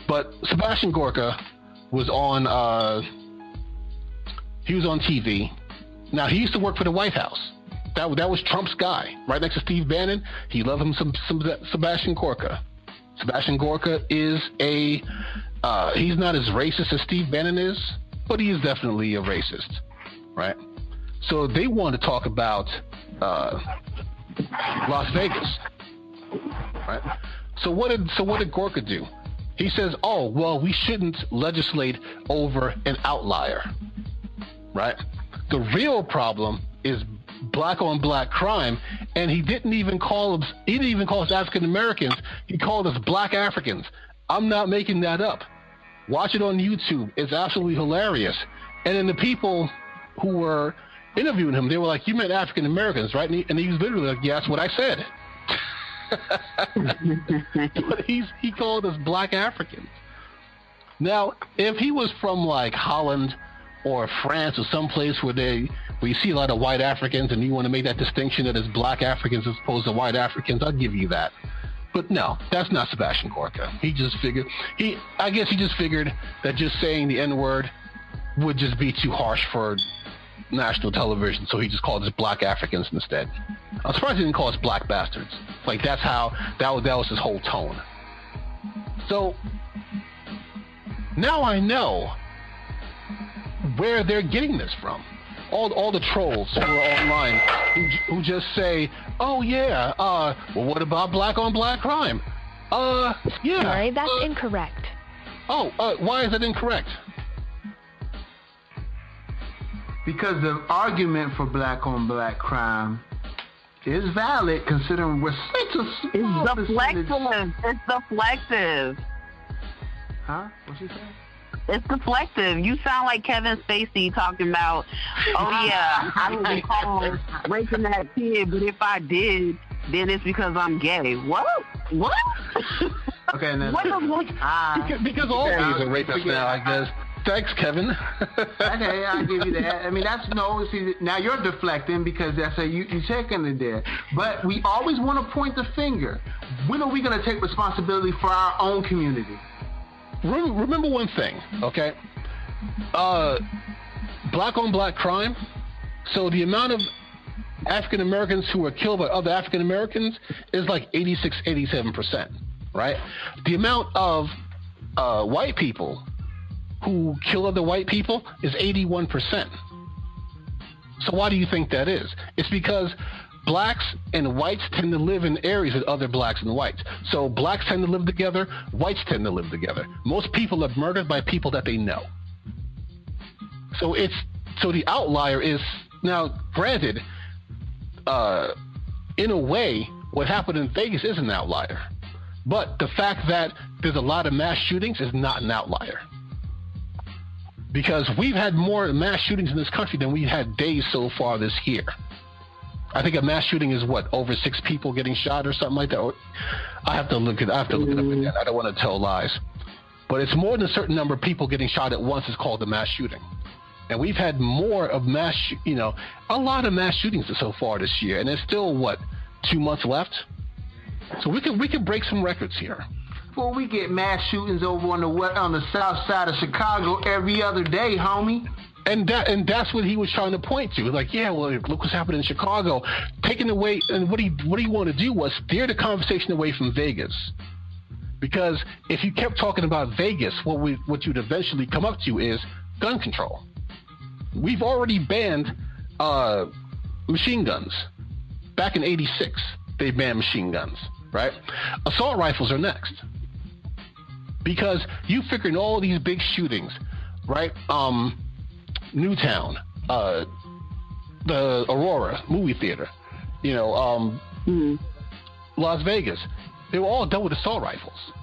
But Sebastian Gorka was on TV. Now, he used to work for the White House. That was Trump's guy, right next to Steve Bannon. He loved him some Sebastian Gorka. Sebastian Gorka is he's not as racist as Steve Bannon is, but he is definitely a racist, right? So they want to talk about Las Vegas, right? So what did Gorka do? He says, oh, well, we shouldn't legislate over an outlier, right? The real problem is black on black crime, and he didn't even call us African Americans. He called us black Africans. I'm not making that up. Watch it on YouTube. It's absolutely hilarious. And then the people who were interviewing him, they were like, you meant African Americans, right? And he was literally like, yeah, that's what I said. But he called us black Africans. Now, if he was from like Holland or France or someplace where you see a lot of white Africans and you want to make that distinction that it's black Africans as opposed to white Africans, I'll give you that. But no, that's not Sebastian Gorka. I guess he just figured that just saying the N-word would just be too harsh for national television, so he just called us black Africans instead. I'm surprised he didn't call us black bastards. Like that was his whole tone. So now I know where they're getting this from. All the trolls who are online who just say, oh yeah, well what about black on black crime? Yeah. Sorry, that's incorrect. Oh, why is that incorrect? Because the argument for black on black crime is valid, considering we're such a small percentage. It's deflective. Huh? What you say? It's deflective. You sound like Kevin Spacey talking about, oh yeah, I don't recall raping that kid, but if I did, then it's because I'm gay. What? Okay, then. Because all gays are rapists now, I guess. Thanks, Kevin. Okay, I'll give you that. I mean, see, now you're deflecting because that's you taking it there. But we always want to point the finger. When are we going to take responsibility for our own community? Remember one thing, okay? Black on black crime. So the amount of African Americans who are killed by other African Americans is like 87%, right? The amount of white people who kill other white people is 81%. So why do you think that is? It's because blacks and whites tend to live in areas with other blacks and whites. So blacks tend to live together, whites tend to live together. Most people are murdered by people that they know. So the outlier is, now granted, in a way, what happened in Vegas is an outlier. But the fact that there's a lot of mass shootings is not an outlier. Because we've had more mass shootings in this country than we've had days so far this year. I think a mass shooting is over 6 people getting shot or something like that. I have to look it up again. I don't want to tell lies. But it's more than a certain number of people getting shot at once is called a mass shooting. And we've had more of a lot of mass shootings so far this year. And there's still, 2 months left? So we can break some records here. Well, we get mass shootings over on the south side of Chicago every other day, homie. And that's what he was trying to point to. Like, yeah, well, look what's happening in Chicago. Taking away, and what he wanted to do was steer the conversation away from Vegas. Because if you kept talking about Vegas, what you'd eventually come up to is gun control. We've already banned machine guns. Back in '86, they banned machine guns, right? Assault rifles are next. Because you figure in all these big shootings, right? Newtown, the Aurora movie theater, Las Vegas, they were all done with assault rifles.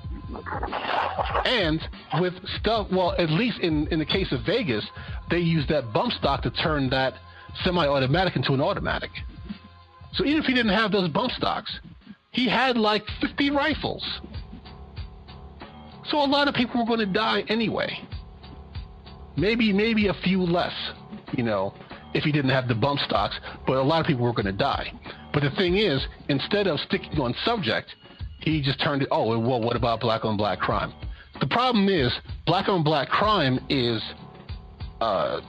And with stuff, at least in the case of Vegas, they used that bump stock to turn that semi-automatic into an automatic. So even if he didn't have those bump stocks, he had like 50 rifles. So a lot of people were going to die anyway. Maybe a few less, if he didn't have the bump stocks, but a lot of people were going to die. But the thing is, instead of sticking on subject, he just turned it, what about black on black crime? The problem is, black on black crime is, for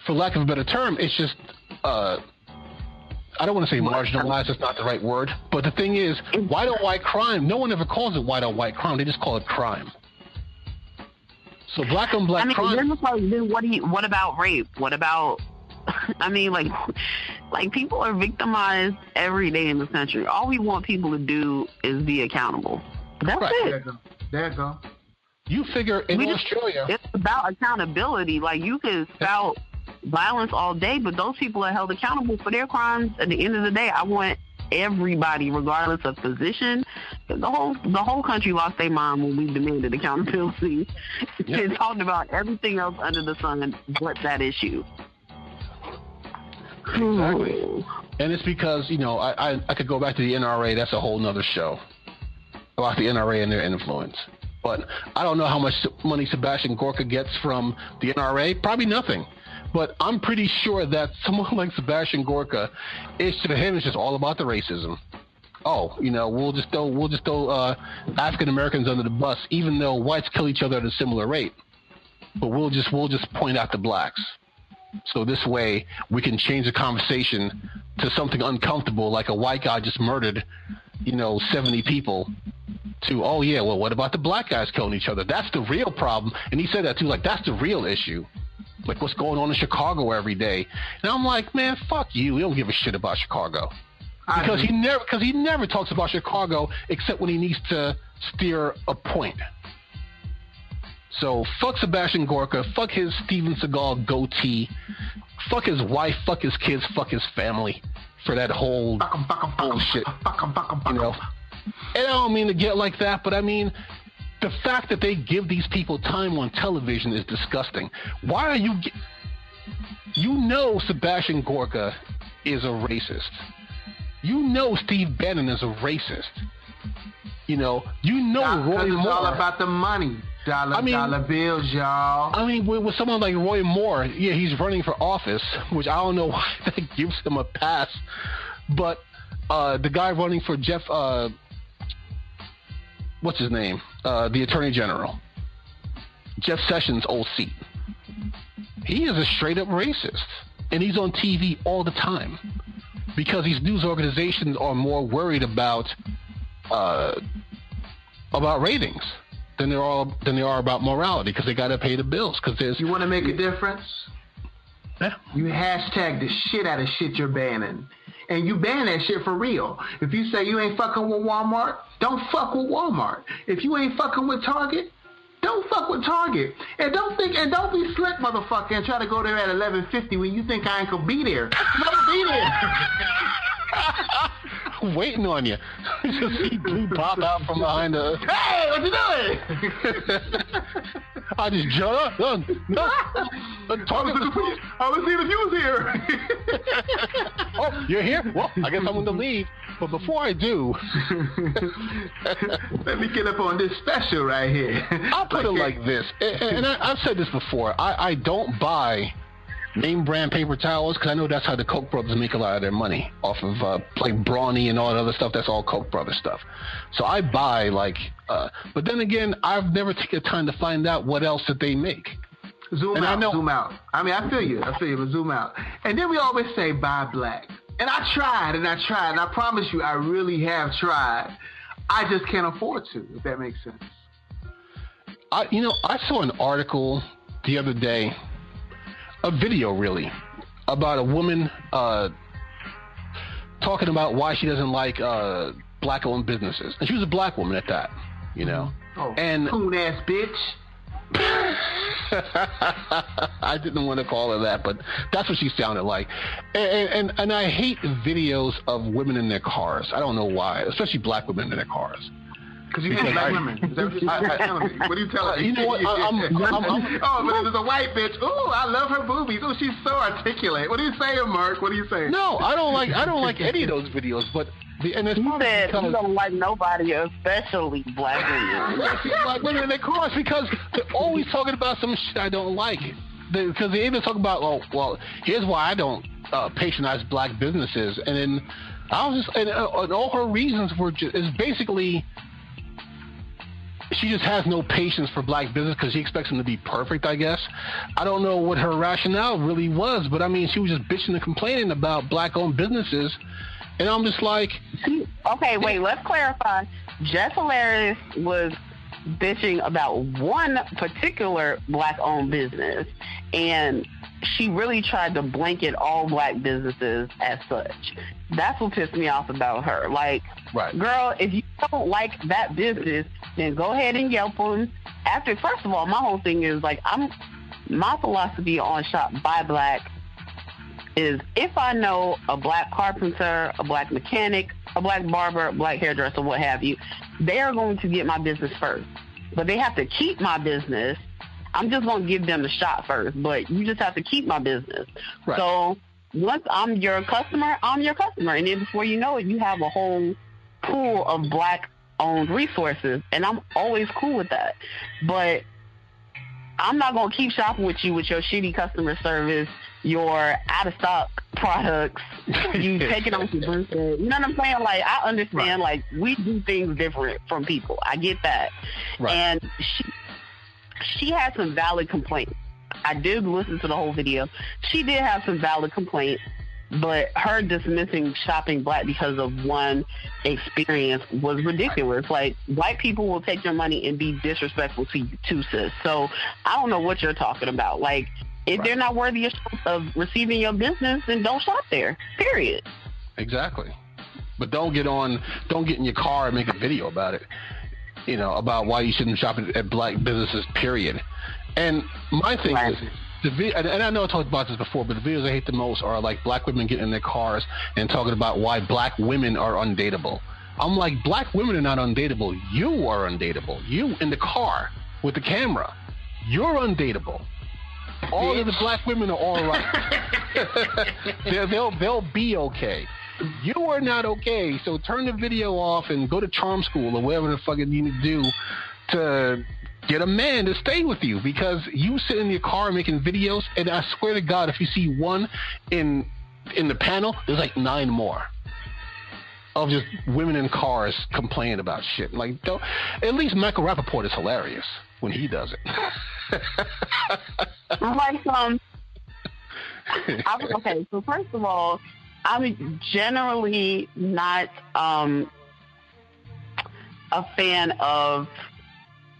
lack of a better term, it's just, I don't want to say marginalized, that's not the right word. But the thing is, white on white crime, no one ever calls it white on white crime, they just call it crime. So black on black crime. Then what about rape? What about? I mean, like people are victimized every day in this country. All we want people to do is be accountable. That's it. There you go. You figure in Australia, it's about accountability. Like, you can spout violence all day, but those people are held accountable for their crimes. At the end of the day, I want everybody, regardless of position, the whole country lost their mind when we demanded accountability. It talked about everything else under the sun but that issue. Exactly. And it's because, I could go back to the NRA. That's a whole nother show about the NRA and their influence. But I don't know how much money Sebastian Gorka gets from the NRA. Probably nothing. But I'm pretty sure that someone like Sebastian Gorka, for him, it's just all about the racism. Oh, we'll just throw African Americans under the bus, even though whites kill each other at a similar rate. But we'll just point out the blacks. So this way we can change the conversation to something uncomfortable, like a white guy just murdered, 70 people, to, oh yeah, well, what about the black guys killing each other? That's the real problem. And he said that too, like, that's the real issue. Like what's going on in Chicago every day. And I'm like, man, fuck you. We don't give a shit about Chicago. Because he never talks about Chicago except when he needs to steer a point. So fuck Sebastian Gorka, fuck his Steven Seagal goatee, fuck his wife, fuck his kids, fuck his family for that whole bullshit. And I don't mean to get like that, but I mean, the fact that they give these people time on television is disgusting. Why are you... Sebastian Gorka is a racist. Steve Bannon is a racist. Roy Moore. It's all about the money. Dollar bills, y'all. I mean, with someone like Roy Moore, yeah, he's running for office, which I don't know why that gives him a pass. But the guy running for Jeff... what's his name? The Attorney General. Jeff Sessions' old seat. He is a straight-up racist. And he's on TV all the time. Because these news organizations are more worried about ratings than they are about morality, because they got to pay the bills. You want to make a difference? Yeah. You hashtag the shit out of shit you're banning. And you ban that shit for real. If you say you ain't fucking with Walmart, don't fuck with Walmart. If you ain't fucking with Target, don't fuck with Target. And don't be slick, motherfucker, and try to go there at 11:50 when you think I ain't gonna be there. I'm gonna be there. Waiting on you. Just see Blue pop out from behind the... Hey, what you doing? I just jumped up. I was seeing if you was here. Oh, you're here? Well, I guess I'm going to leave. But before I do... Let me get up on this special right here. I'll put it like this. And I've said this before. I don't buy name brand paper towels, because I know that's how the Koch brothers make a lot of their money, off of like Brawny and all that other stuff. That's all Koch brothers stuff. So I buy but then again, I've never taken the time to find out what else that they make. Zoom out. I mean, I feel you, but zoom out. And then we always say buy black. And I tried, and I promise you, I really have tried. I just can't afford to, if that makes sense. I saw an article the other day, a video really, about a woman talking about why she doesn't like black-owned businesses. And she was a black woman at that, Oh, and coon-ass bitch. I didn't want to call her that, but that's what she sounded like. And I hate videos of women in their cars. I don't know why, especially black women in their cars. Because you hate black women. Is that what you're telling me? What are you telling me? You know what? But there's a white bitch. Ooh, I love her boobies. Ooh, she's so articulate. What are you saying, Mark? What are you saying? No, I don't like any of those videos. But and it's you said you don't like nobody, especially black women. Black women in their cars, because they're always talking about some shit I don't like. Because they even talk about, well, here's why I don't patronize black businesses. And then I was just, and all her reasons were is basically, she just has no patience for black business because she expects them to be perfect, I guess. I don't know what her rationale really was, but I mean, she was just bitching and complaining about black-owned businesses, and I'm just like... Okay, wait, let's clarify. Jess Hilarious was bitching about one particular black-owned business, and she really tried to blanket all black businesses as such. That's what pissed me off about her. Like, right. Girl, if you don't like that business, then go ahead and Yelp them. First of all, my whole thing is, like, my philosophy on Shop by Black is if I know a black carpenter, a black mechanic, a black barber, a black hairdresser, what have you, they are going to get my business first. But they have to keep my business. I'm just going to give them the shot first, but you just have to keep my business. Right. So once I'm your customer, I'm your customer. And then before you know it, you have a whole pool of black-owned resources, and I'm always cool with that. But I'm not going to keep shopping with you with your shitty customer service, your out-of-stock products, you taking off your birthday. You know what I'm saying? Like, I understand, right. Like, we do things different from people. I get that. Right. And she had some valid complaints. I did listen to the whole video. She did have some valid complaints, but her dismissing shopping black because of one experience was ridiculous. Like, white people will take your money and be disrespectful to you too, sis. So I don't know what you're talking about. Like, if they're not worthy of receiving your business, then don't shop there. Period. Exactly. But don't get in your car and make a video about it. You know, about why you shouldn't shop at black businesses, period. And my thing is, and I know I talked about this before, but the videos I hate the most are like black women getting in their cars and talking about why black women are undateable. I'm like, black women are not undateable. You are undateable. You in the car with the camera, you're undateable. All of the black women are all right. They'll be okay. You are not okay, so turn the video off and go to charm school or whatever the fuck you need to do to get a man to stay with you, because you sit in your car making videos, and I swear to God, if you see one in the panel, there's like 9 more of just women in cars complaining about shit. Like, don't. At least Michael Rappaport is hilarious when he does it. Okay, so first of all, I'm generally not a fan of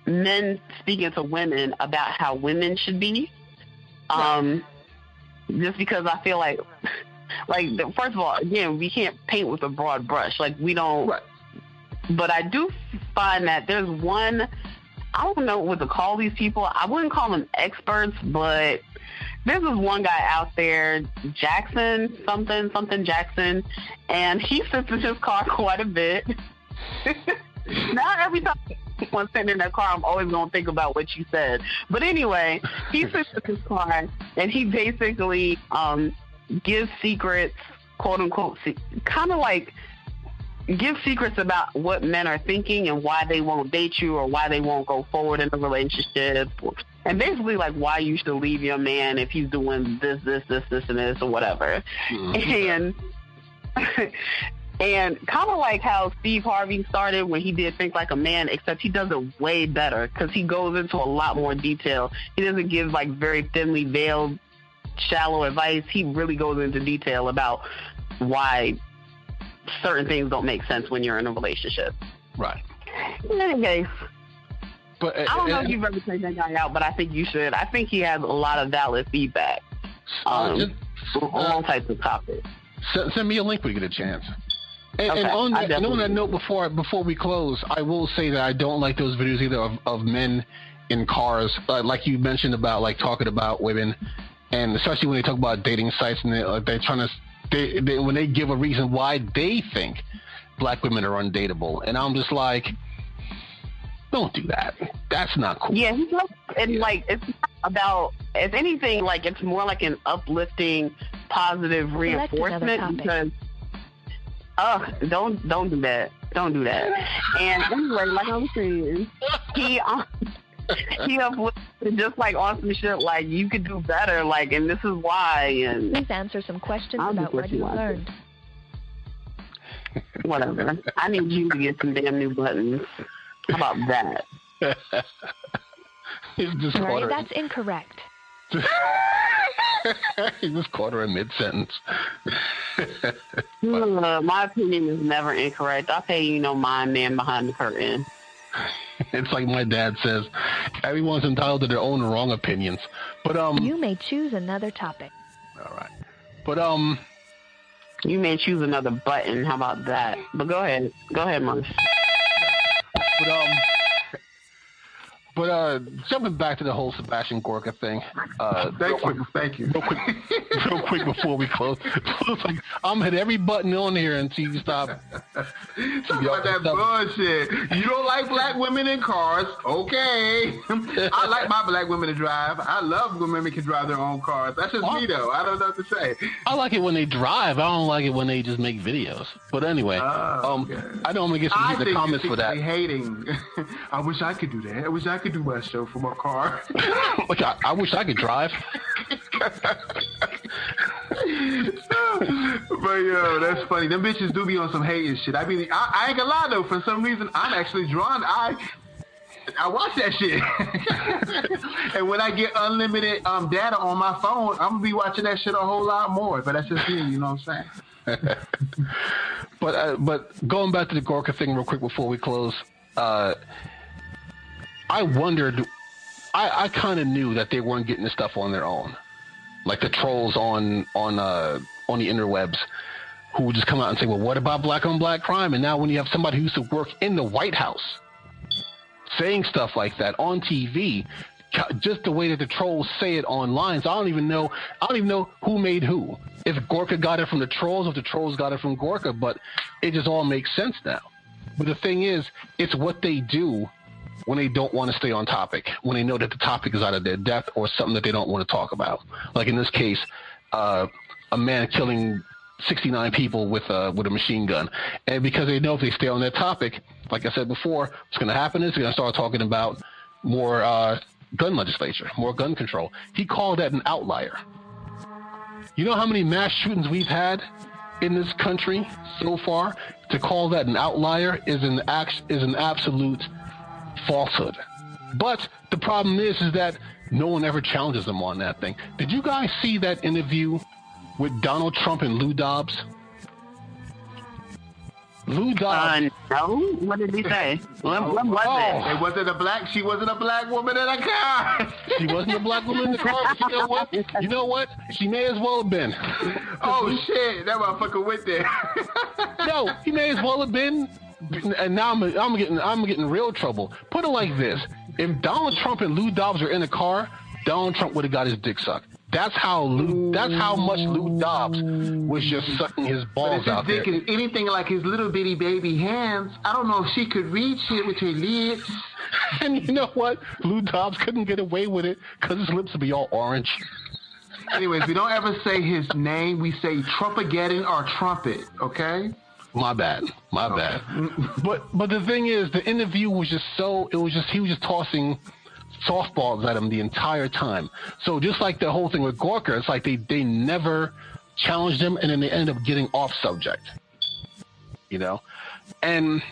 men speaking to women about how women should be. Just because I feel like first of all, again, we can't paint with a broad brush. Like, we don't. Right. But I do find that there's one. I don't know what to call these people. I wouldn't call them experts, but there's this one guy out there, Jackson, something Jackson, and he sits in his car quite a bit. Now every time I'm sitting in that car, I'm always going to think about what you said. But anyway, he sits in his car, and he basically gives secrets, quote unquote, kind of like give secrets about what men are thinking and why they won't date you or why they won't go forward in a relationship. And basically, like, why you should leave your man if he's doing this, and this, or whatever. Mm-hmm. And kind of like how Steve Harvey started when he did Think Like a Man, except he does it way better because he goes into a lot more detail. He doesn't give, like, very thinly veiled, shallow advice. He really goes into detail about why certain things don't make sense when you're in a relationship. Right. In any case, but I don't know if you've ever checked that guy out, but I think you should. I think he has a lot of valid feedback on all types of topics. Send me a link when you get a chance. And, okay, and on that note, before we close, I will say that I don't like those videos either of men in cars, like you mentioned about, like, talking about women, and especially when they talk about dating sites and they're trying to, when they give a reason why they think black women are undateable, and I'm just like, don't do that. That's not cool. Yeah, like, it's not about, if anything, like, it's more like an uplifting, positive reinforcement, because don't do that. Don't do that. And anyway, like I was saying, he uplifted just like on some shit like, you could do better, like, and this is why. And please answer some questions about what you learned. Whatever. I need you to get some damn new buttons. How about that? Right, that's incorrect. He just caught her in mid-sentence. My opinion is never incorrect. I'll pay you no mind, man behind the curtain. It's like my dad says, everyone's entitled to their own wrong opinions. But you may choose another topic. All right. But you may choose another button. How about that? But go ahead, Mons. But jumping back to the whole Sebastian Gorka thing. Thank you. Real quick before we close. It's like, I'm hit every button on here until you stop. Talk about that bullshit. You don't like black women in cars? Okay. I like my black women to drive. I love when women can drive their own cars. That's just me, though. I don't know what to say. I like it when they drive. I don't like it when they just make videos. But anyway, okay. I know I'm going to get some heat in the comments for that. Hating. I wish I could do that. I wish I could do my show from a car. Look, I wish I could drive. But yo, that's funny. Them bitches do be on some hating shit. I mean, I ain't gonna lie though. For some reason, I'm actually drawn. I watch that shit. And when I get unlimited data on my phone, I'm gonna be watching that shit a whole lot more. But that's just me, you know what I'm saying? But going back to the Gorka thing real quick before we close, I wondered, I kind of knew that they weren't getting this stuff on their own. Like the trolls on the interwebs who would just come out and say, well, what about black on black crime? And now when you have somebody who used to work in the White House saying stuff like that on TV, just the way that the trolls say it online. So I don't even know who made who. If Gorka got it from the trolls, or if the trolls got it from Gorka, but it just all makes sense now. But the thing is, it's what they do when they don't want to stay on topic, when they know that the topic is out of their depth or something that they don't want to talk about. Like in this case, a man killing 69 people with a machine gun. And because they know if they stay on that topic, like I said before, what's going to happen is they're going to start talking about more gun legislation, more gun control. He called that an outlier. You know how many mass shootings we've had in this country so far? To call that an outlier is an absolute falsehood. But the problem is that no one ever challenges them on that thing. Did you guys see that interview with Donald Trump and Lou Dobbs? Lou Dobbs. No. What did he say? What was it? It wasn't she wasn't a black woman in a car. She wasn't a black woman in the car, but you know what? She may as well have been. Oh shit, that motherfucker went there. No, he may as well have been. And now I'm getting real trouble. Put it like this: if Donald Trump and Lou Dobbs were in a car, Donald Trump would have got his dick sucked. That's how much Lou Dobbs was just sucking his balls out there. But if his dick is anything like his little bitty baby hands, I don't know if she could reach it with her lips. And you know what? Lou Dobbs couldn't get away with it because his lips would be all orange. Anyways, we don't ever say his name. We say Trumpageddon or Trumpet, okay? My bad. But the thing is, the interview was just he was just tossing softballs at him the entire time. So just like the whole thing with Gorka, it's like they never challenged him, and then they end up getting off subject. You know? And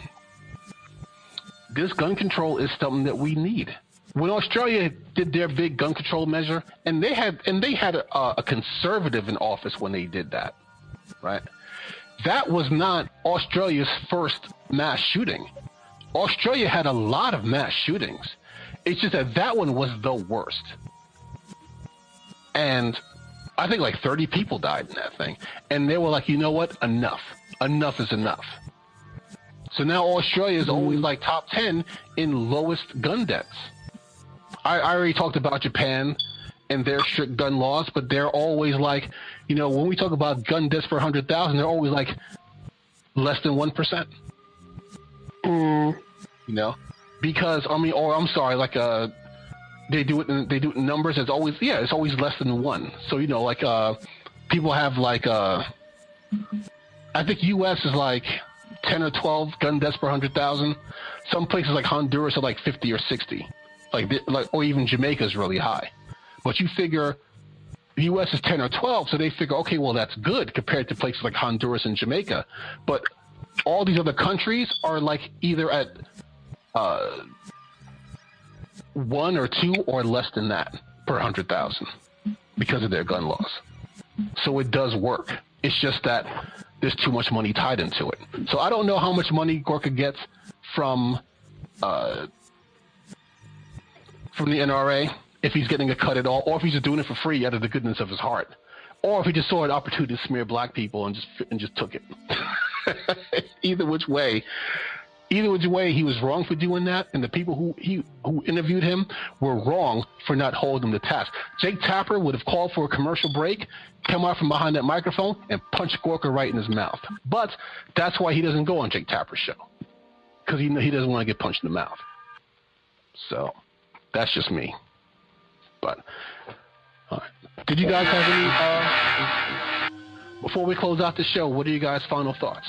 this gun control is something that we need. When Australia did their big gun control measure, and they had a conservative in office when they did that, right? That was not Australia's first mass shooting. Australia had a lot of mass shootings. It's just that one was the worst. And I think like 30 people died in that thing. And they were like, you know what? Enough. Enough is enough. So now Australia is always like top 10 in lowest gun deaths. I already talked about Japan and their strict gun laws, but they're always like, you know, when we talk about gun deaths per 100,000, they're always like less than 1%. You know, because like they do it in numbers. It's always less than 1. So you know, like people have like I think U.S. is like 10 or 12 gun deaths per 100,000. Some places like Honduras are like 50 or 60, or even Jamaica is really high. But you figure the U.S. is 10 or 12, so they figure, okay, well, that's good compared to places like Honduras and Jamaica. But all these other countries are like either at 1 or 2 or less than that per 100,000 because of their gun laws. So it does work. It's just that there's too much money tied into it. So I don't know how much money Gorka gets from from the NRA, if he's getting a cut at all, or if he's just doing it for free out of the goodness of his heart, or if he just saw an opportunity to smear black people and just took it. Either which way, he was wrong for doing that, and the people who interviewed him were wrong for not holding him to task. Jake Tapper would have called for a commercial break, come out from behind that microphone, and punch Gorka right in his mouth. But that's why he doesn't go on Jake Tapper's show, because he doesn't want to get punched in the mouth. So that's just me. But all right. Did you guys have any? Before we close out the show, what are you guys' final thoughts?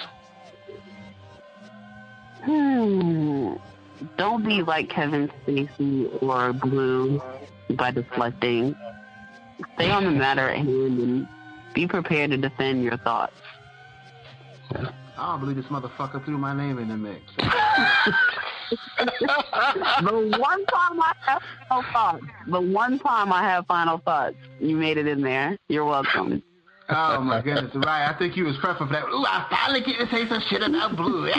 Don't be like Kevin Spacey or Blue by deflecting. Stay on the matter at hand and be prepared to defend your thoughts. Yeah. I don't believe this motherfucker threw my name in the mix. The one time I have final thoughts, you made it in there. You're welcome. Oh my goodness, right. I think you was prepping for that. Ooh, I finally get to say some shit about Blue.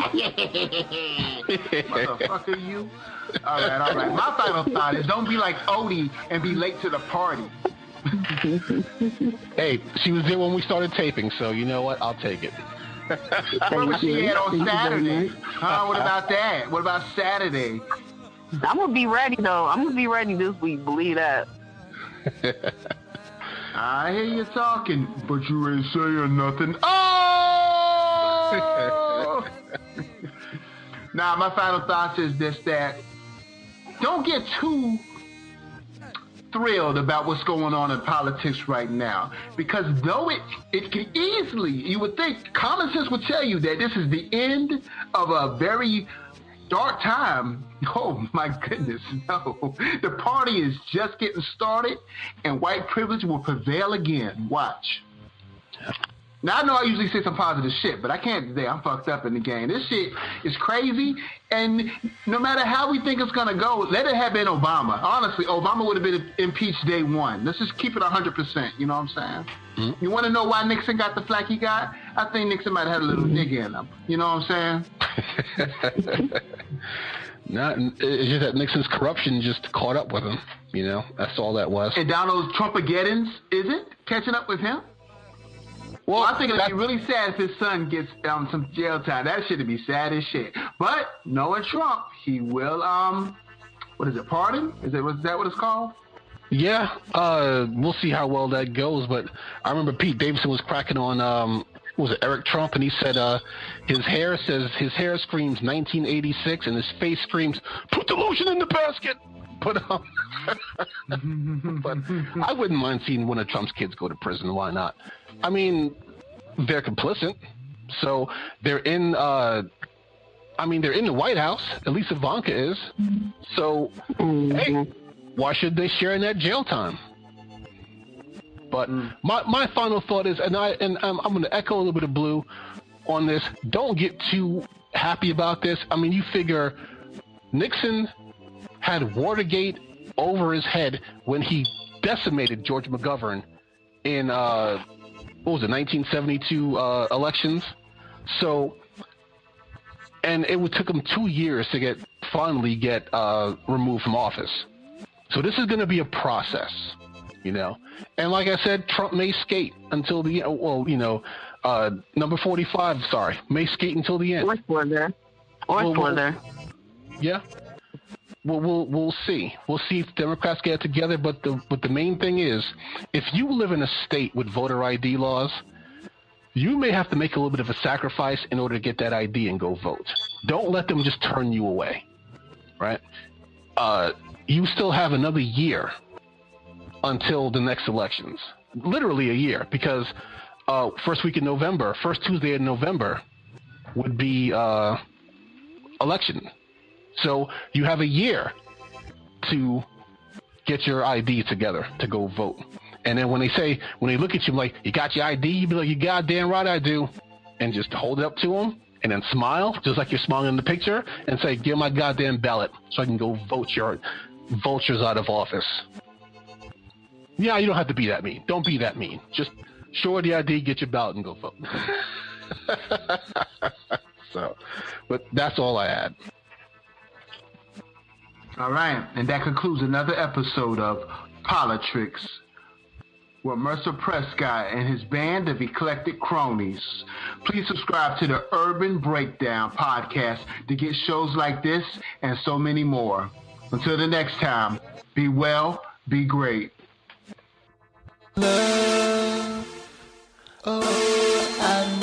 Motherfucker, you. All right. My final thought is don't be like Odie and be late to the party. Hey, she was there when we started taping, so you know what? I'll take it. What was she at on Saturday? What about that? What about Saturday? I'm going to be ready, though. I'm going to be ready this week. Believe that. I hear you talking, but you ain't saying nothing. Oh! Now, my final thoughts is this, that don't get too thrilled about what's going on in politics right now, because though it can easily, you would think, common sense would tell you that this is the end of a very dark time. Oh my goodness, no. The party is just getting started and white privilege will prevail again. Watch. Now, I know I usually say some positive shit, but I can't today. I'm fucked up in the game. This shit is crazy, and no matter how we think it's going to go, let it have been Obama. Honestly, Obama would have been impeached day one. Let's just keep it 100%, you know what I'm saying? Mm-hmm. You want to know why Nixon got the flack he got? I think Nixon might have had a little nigga in him. You know what I'm saying? It's just that Nixon's corruption just caught up with him, you know? That's all that was. And Donald Trumpageddons, is it? Catching up with him? Well, I think it'd be really sad if his son gets some jail time. That shit'd be sad as shit. But knowing Trump, he will what is it, pardon? Was that what it's called? Yeah, we'll see how well that goes. But I remember Pete Davidson was cracking on what was it, Eric Trump, and he said his hair screams 1986 and his face screams put the lotion in the basket. But I wouldn't mind seeing one of Trump's kids go to prison. Why not? I mean, they're complicit, so they're in. They're in the White House. At least Ivanka is. So, hey, why should they share in that jail time? But my final thought is, and I'm going to echo a little bit of Blue on this. Don't get too happy about this. I mean, you figure Nixon had Watergate over his head when he decimated George McGovern in 1972 elections. So, and it took him 2 years to finally get removed from office. So this is going to be a process, you know. And like I said, Trump may skate until the end. Well, you know, number 45, may skate until the end. Or further. Yeah. We'll see. We'll see if Democrats get it together. But the main thing is, if you live in a state with voter ID laws, you may have to make a little bit of a sacrifice in order to get that ID and go vote. Don't let them just turn you away, right? You still have another year until the next elections. Literally a year, because first Tuesday in November would be election. So you have a year to get your ID together to go vote. And then when they look at you like, you got your ID, you be like, you goddamn right I do. And just hold it up to them and then smile, just like you're smiling in the picture, and say, give my goddamn ballot so I can go vote your vultures out of office. Yeah, you don't have to be that mean. Don't be that mean. Just show her the ID, get your ballot, and go vote. So, but that's all I had. All right, and that concludes another episode of POLI-TRICKS with Mercer Prescott and his band of eclectic cronies. Please subscribe to the Urban Breakdown podcast to get shows like this and so many more. Until the next time, be well, be great. Love, oh, I